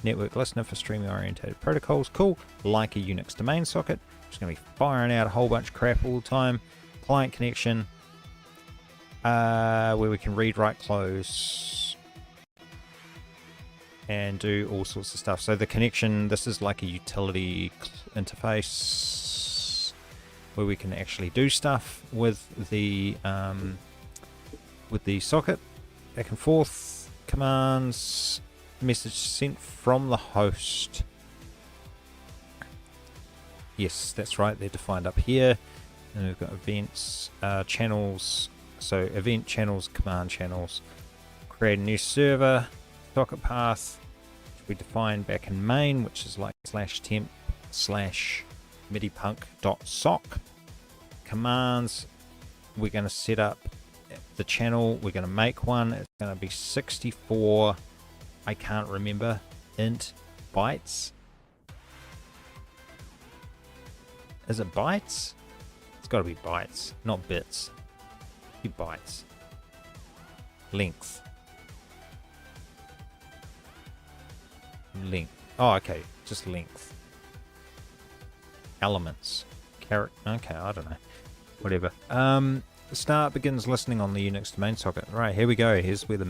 S1: network listener for streaming oriented protocols. Cool. Like a Unix domain socket. Just going to be firing out a whole bunch of crap all the time. Client connection, where we can read, write, close, and do all sorts of stuff. So the connection, this is like a utility interface where we can actually do stuff with the socket. Back and forth commands, message sent from the host. Yes, that's right, they're defined up here. And we've got events, channels, so event channels, command channels. Create a new server, socket path, which we define back in main, which is like /temp/midipunk.sock. Commands, we're going to set up the channel, we're going to make one. It's going to be 64, I can't remember, int bytes. Is it bytes? It's got to be bytes, not bits. Be bytes. Length. Length. Oh, okay. Just length. Elements. Character. Okay, I don't know. Whatever. Start begins listening on the Unix domain socket. Right, here we go. Here's where the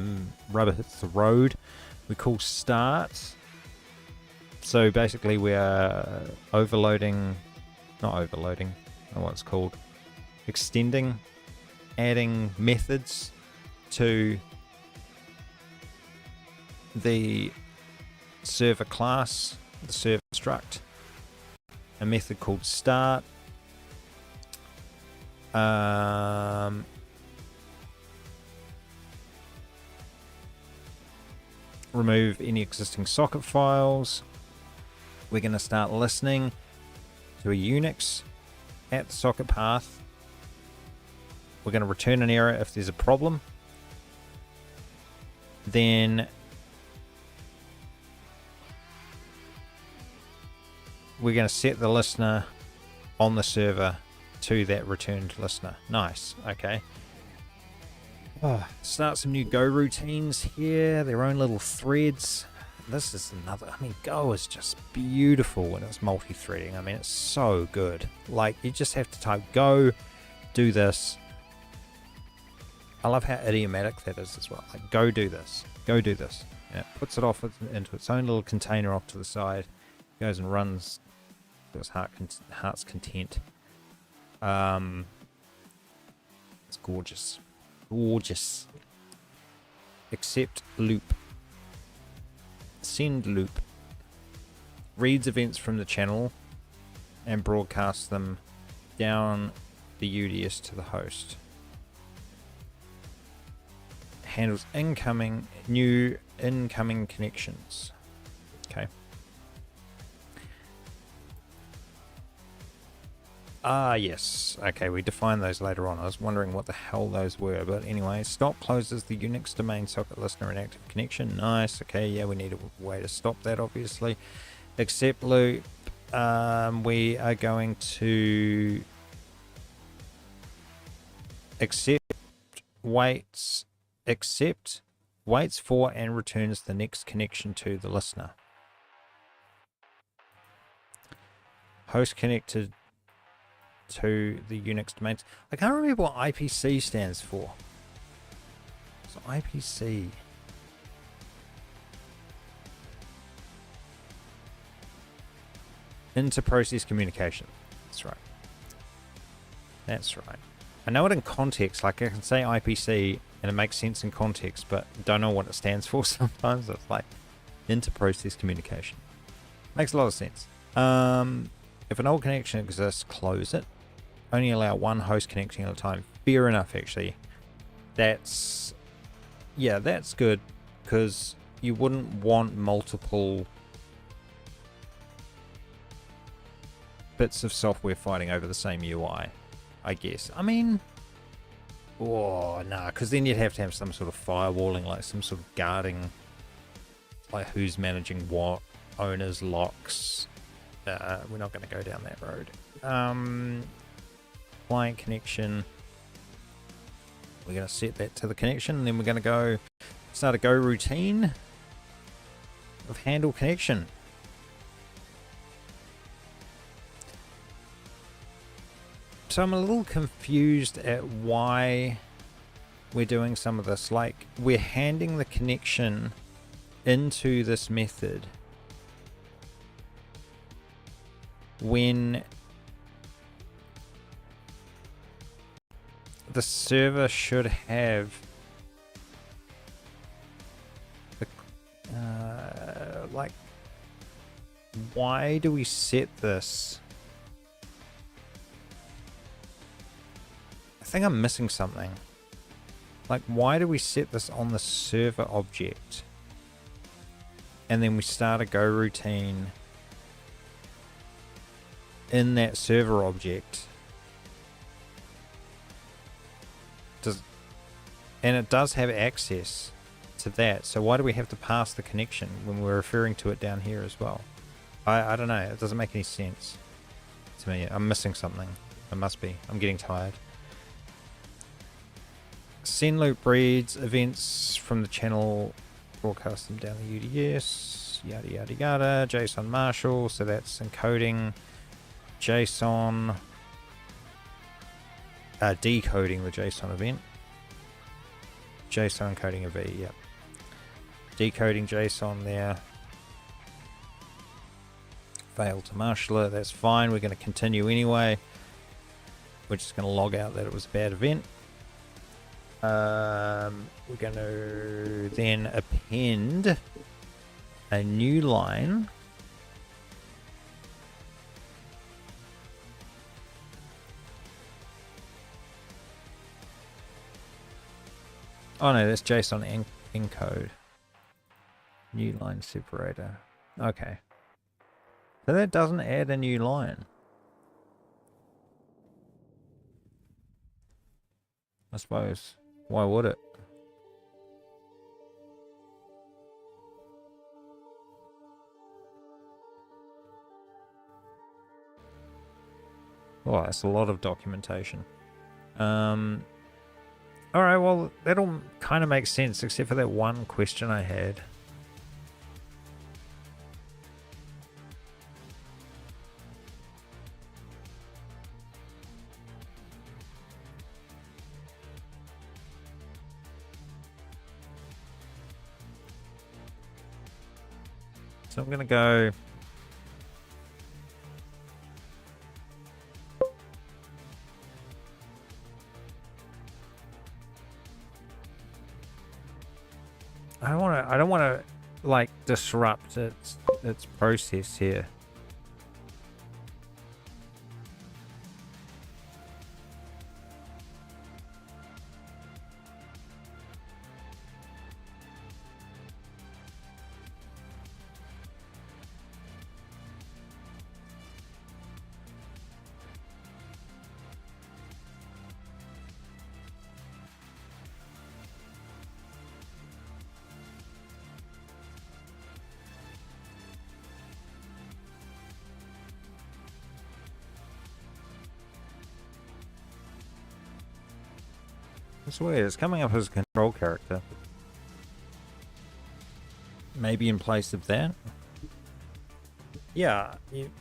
S1: rubber hits the road. We call start. So basically we are overloading... Not overloading. I don't know what it's called. Extending. Adding methods to the server class, the server struct. A method called start. Remove any existing socket files. We're going to start listening to a Unix at the socket path. We're going to return an error if there's a problem. Then we're going to set the listener on the server to that returned listener. Nice. Okay. Start some new Go routines here, their own little threads. This is another, I mean, Go is just beautiful when it's multi-threading. I mean, it's so good. Like, you just have to type Go, do this. I love how idiomatic that is as well. Like, go do this. Go do this. And it puts it off into its own little container off to the side. Goes and runs to its heart's content. It's gorgeous. Gorgeous. Accept loop. Send loop. Reads events from the channel and broadcasts them down the UDS to the host. Handles new incoming connections. Okay. Ah, yes. Okay, we define those later on. I was wondering what the hell those were, but anyway, stop closes the Unix domain socket listener in active connection. Nice. Okay, yeah, we need a way to stop that, obviously. Accept loop. We are going to accept waits for and returns the next connection to the listener. Host connected to the Unix domains. I can't remember what IPC stands for. So IPC. Inter-process communication. That's right. That's right. I know it in context, like I can say IPC and it makes sense in context, but don't know what it stands for sometimes. It's like inter-process communication. Makes a lot of sense. If an old connection exists, close it. Only allow one host connection at a time. Fair enough, actually. That's good, because you wouldn't want multiple bits of software fighting over the same UI, I guess. I mean, oh, nah, because then you'd have to have some sort of firewalling, like some sort of guarding, like who's managing what, owners, locks. We're not going to go down that road. Client connection. We're going to set that to the connection, and then we're going to go start a Go routine of handle connection. So I'm a little confused at why we're doing some of this. Like, we're handing the connection into this method when the server should have the, like, why do we set this? I think I'm missing something. Like, why do we set this on the server object? And then we start a Go routine in that server object. And it does have access to that. So why do we have to pass the connection when we're referring to it down here as well? I don't know. It doesn't make any sense to me. I'm missing something. It must be. I'm getting tired. Send loop reads events from the channel, broadcast them down the UDS, yada yada yada. JSON Marshall, so that's encoding JSON, decoding the JSON event. JSON encoding a V, yep. Decoding JSON there. Failed to marshal it, that's fine. We're going to continue anyway. We're just going to log out that it was a bad event. We're going to then append a new line. Oh no, that's JSON encode. New line separator. Okay. So that doesn't add a new line. I suppose. Why would it? Oh, that's a lot of documentation. Alright, well, that'll kind of make sense, except for that one question I had. So I'm going to go... I don't want to like disrupt its process here. It's weird, it's coming up as a control character. Maybe in place of that? Yeah,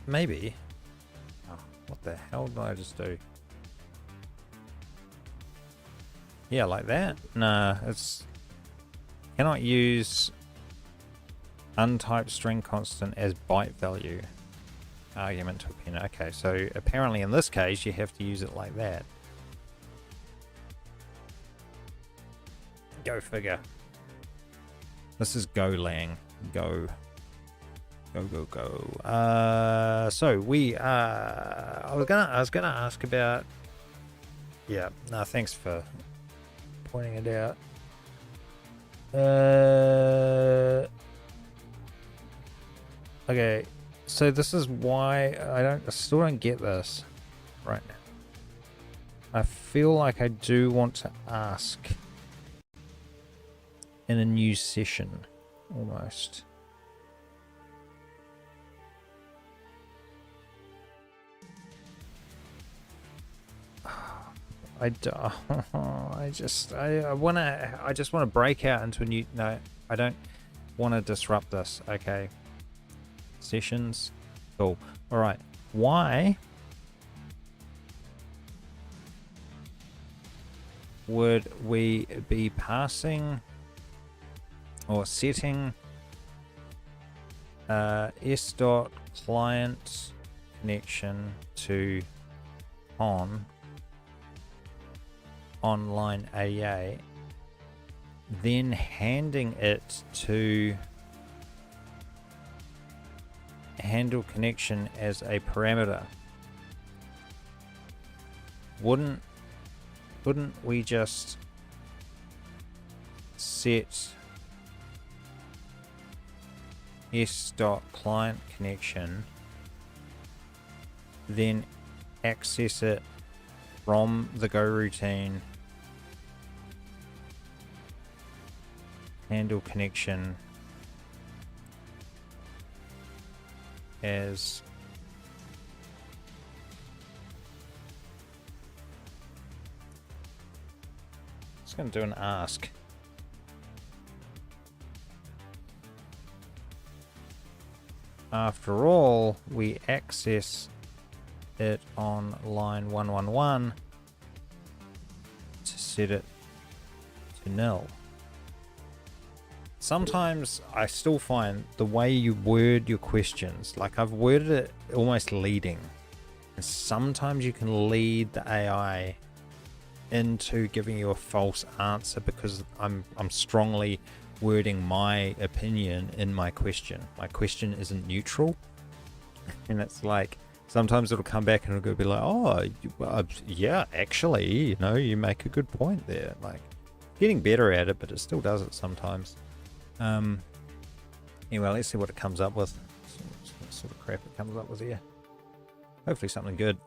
S1: maybe. Oh, what the hell did I just do? Yeah, like that? Nah, it's... Cannot use untyped string constant as byte value. Argument to append. Okay, so apparently in this case you have to use it like that. Go figure. This is GoLang. Go. So we I was gonna ask about. Yeah. No, thanks for pointing it out. Okay. So this is why I still don't get this right now. I feel like I do want to ask in a new session, almost. I just wanna break out into a new. No, I don't want to disrupt this. Okay. Sessions. Cool. All right. Why would we be passing or setting s.client connection to online AA, then handing it to handle connection as a parameter? Wouldn't we just set s.client connection, then access it from the Go routine, handle connection as just going to do an ask. After all, we access it on line 111 to set it to nil. Sometimes I still find the way you word your questions, like I've worded it almost leading, and sometimes you can lead the AI into giving you a false answer because I'm strongly wording my opinion in my question. My question isn't neutral, and it's like sometimes it'll come back and it'll be like, oh, yeah, actually, you know, you make a good point there. Like, getting better at it, but it still does it sometimes. Anyway, let's see what it comes up with. What sort of crap it comes up with here. Hopefully something good.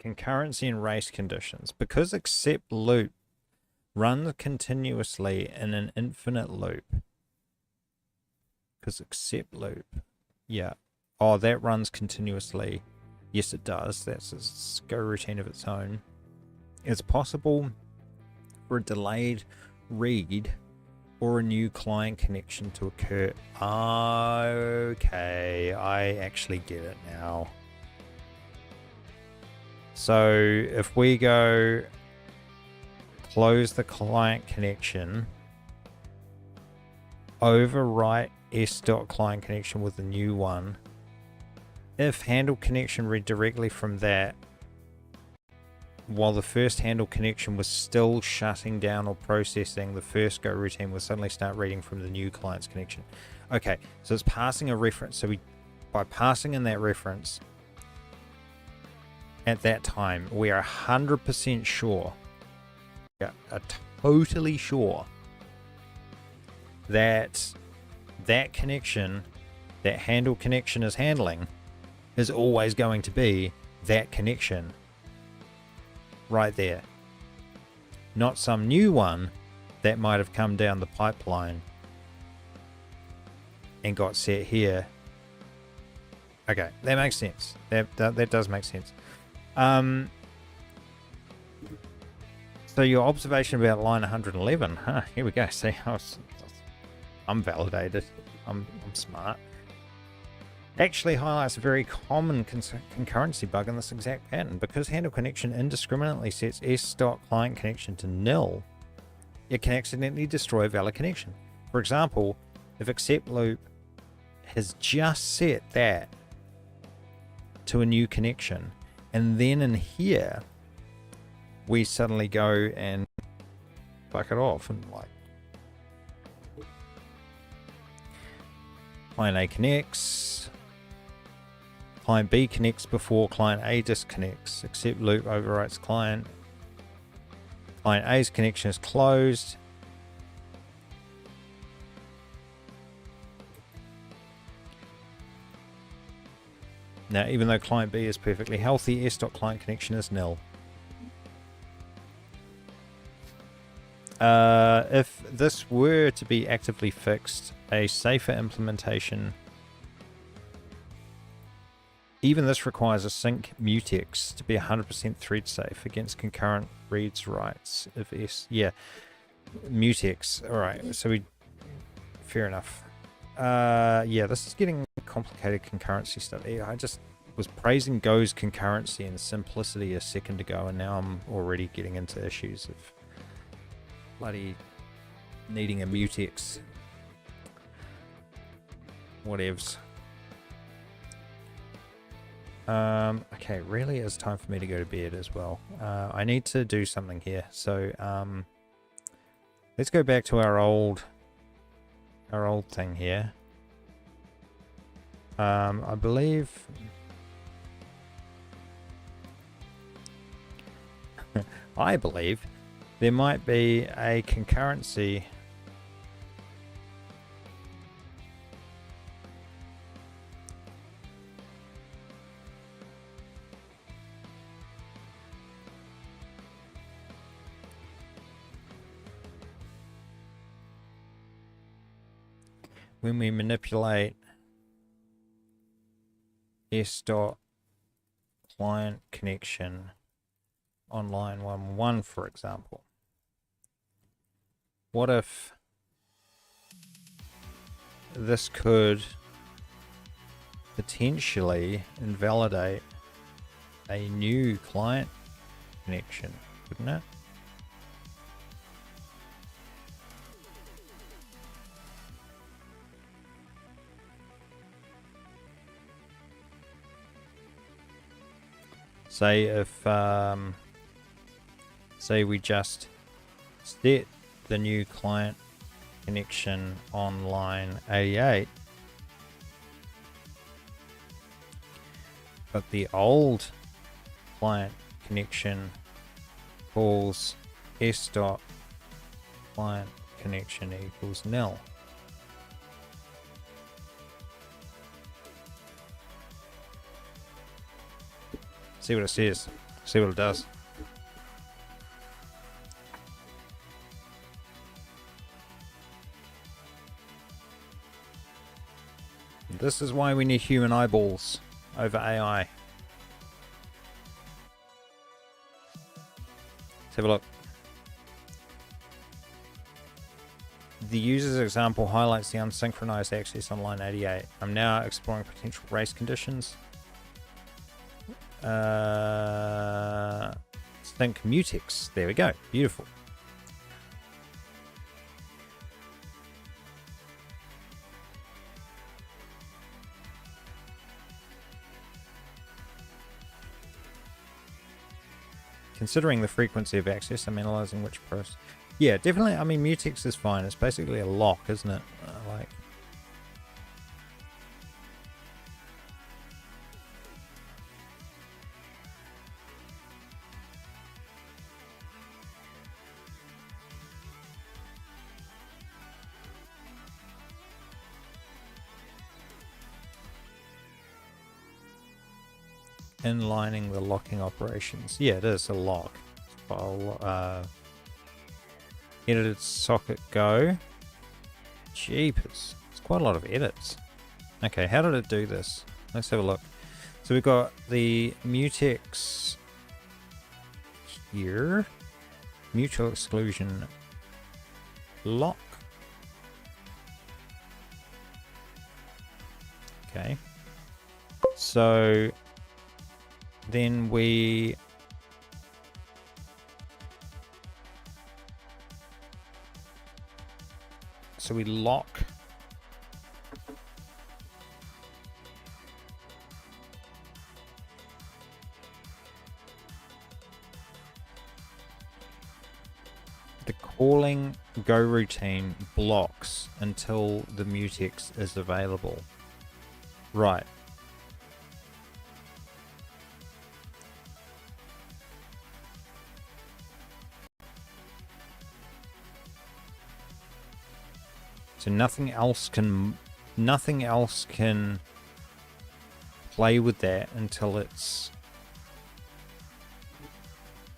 S1: Concurrency and race conditions. Because accept loop runs continuously in an infinite loop. Because accept loop, yeah. Oh, that runs continuously. Yes, it does. That's a Go routine of its own. It's possible for a delayed read or a new client connection to occur. Okay, I actually get it now. So if we go close the client connection, overwrite s.client connection with the new one, if handle connection read directly from that while the first handle connection was still shutting down or processing, the first Go routine will suddenly start reading from the new client's connection. Okay, so it's passing a reference. So by passing in that reference at that time, we are 100% sure, totally sure that that connection, that handle connection is handling, is always going to be that connection right there. Not some new one that might have come down the pipeline and got set here. Okay, that makes sense. That does make sense. So your observation about line 111, here we go. See, I'm validated. I'm smart. Actually highlights a very common concurrency bug in this exact pattern. Because handle connection indiscriminately sets s.client connection to nil, it can accidentally destroy a valid connection. For example, if accept loop has just set that to a new connection, and then in here we suddenly go and fuck it off and like client A connects, client B connects before client A disconnects, accept loop overwrites client A's connection is closed, now even though client B is perfectly healthy, s.client connection is nil. if this were to be actively fixed, a safer implementation. Even this requires a sync mutex to be 100% thread safe against concurrent reads writes. If S, yeah, mutex. All right, so we, fair enough. Yeah, this is getting complicated concurrency stuff. I just was praising Go's concurrency and simplicity a second ago, and now I'm already getting into issues of bloody needing a mutex. Whatevs. Okay, really it's time for me to go to bed as well. I need to do something here. So let's go back to our old thing here. I believe I believe there might be a concurrency when we manipulate S dot client connection on line 1, for example. What if this could potentially invalidate a new client connection, couldn't it? Say if say we just set the new client connection on line 88, but the old client connection calls s dot client connection equals nil. See what it says. See what it does. This is why we need human eyeballs over AI. Let's have a look. The user's example highlights the unsynchronized access on line 88. I'm now exploring potential race conditions. Sync mutex. There we go. Beautiful. Considering the frequency of access, I'm analyzing which process. Yeah, definitely. I mean, mutex is fine. It's basically a lock, isn't it? Like. Inlining the locking operations. Yeah, it is a lock. File, edited socket go. Jeepers. It's quite a lot of edits. Okay, how did it do this? Let's have a look. So we've got the mutex here. Mutual exclusion lock. Okay. So then we lock the calling go routine blocks until the mutex is available. Right. So nothing else can play with that until it's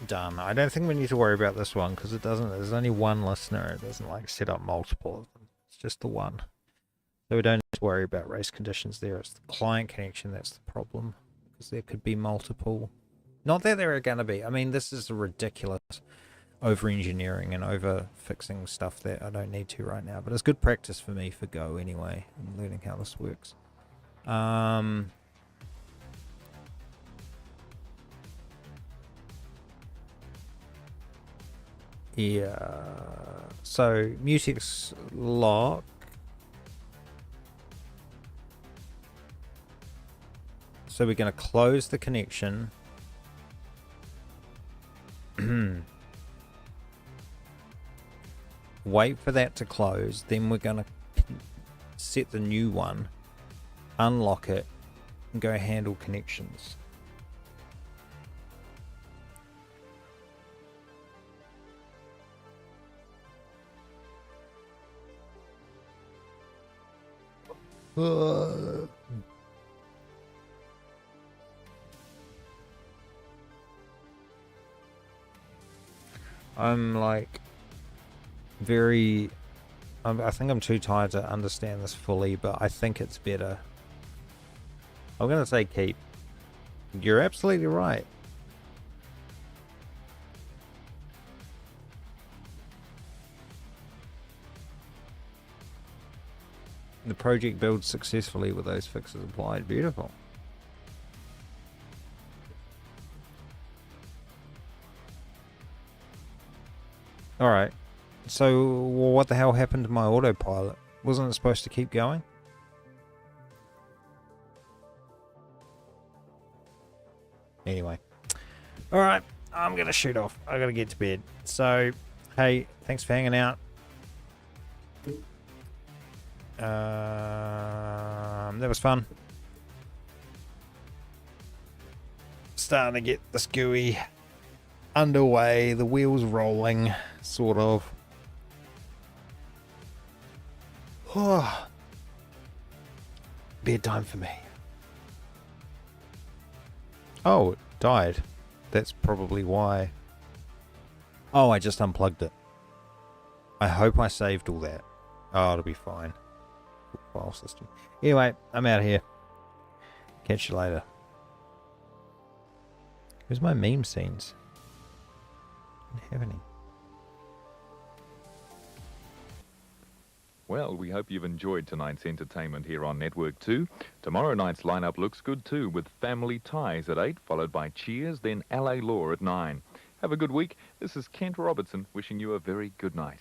S1: done. I don't think we need to worry about this one because it doesn't. There's only one listener. It doesn't like set up multiple of them. It's just the one. So we don't need to worry about race conditions there. It's the client connection that's the problem because there could be multiple. Not that there are going to be. I mean, this is ridiculous over-engineering and over-fixing stuff that I don't need to right now. But it's good practice for me for Go anyway, and learning how this works. Yeah. So Mutex lock. So we're going to close the connection. Wait for that to close. Then we're going to set the new one, unlock it, and go handle connections. I'm like I think I'm too tired to understand this fully, but I think it's better. I'm going to say keep. You're absolutely right. The project builds successfully with those fixes applied. Beautiful. Alright. So, what the hell happened to my autopilot? Wasn't it supposed to keep going? Anyway. Alright. I'm going to shoot off. I got to get to bed. So, hey, thanks for hanging out. That was fun. Starting to get this GUI underway, the wheels rolling, sort of. Oh, bedtime for me. Oh, it died. That's probably why. Oh, I just unplugged it. I hope I saved all that. Oh, it'll be fine. File system. Anyway, I'm out of here. Catch you later. Where's my meme scenes? I don't have any.
S2: Well, we hope you've enjoyed tonight's entertainment here on Network 2. Tomorrow night's lineup looks good too, with Family Ties at 8, followed by Cheers, then LA Law at 9. Have a good week. This is Kent Robertson wishing you a very good night.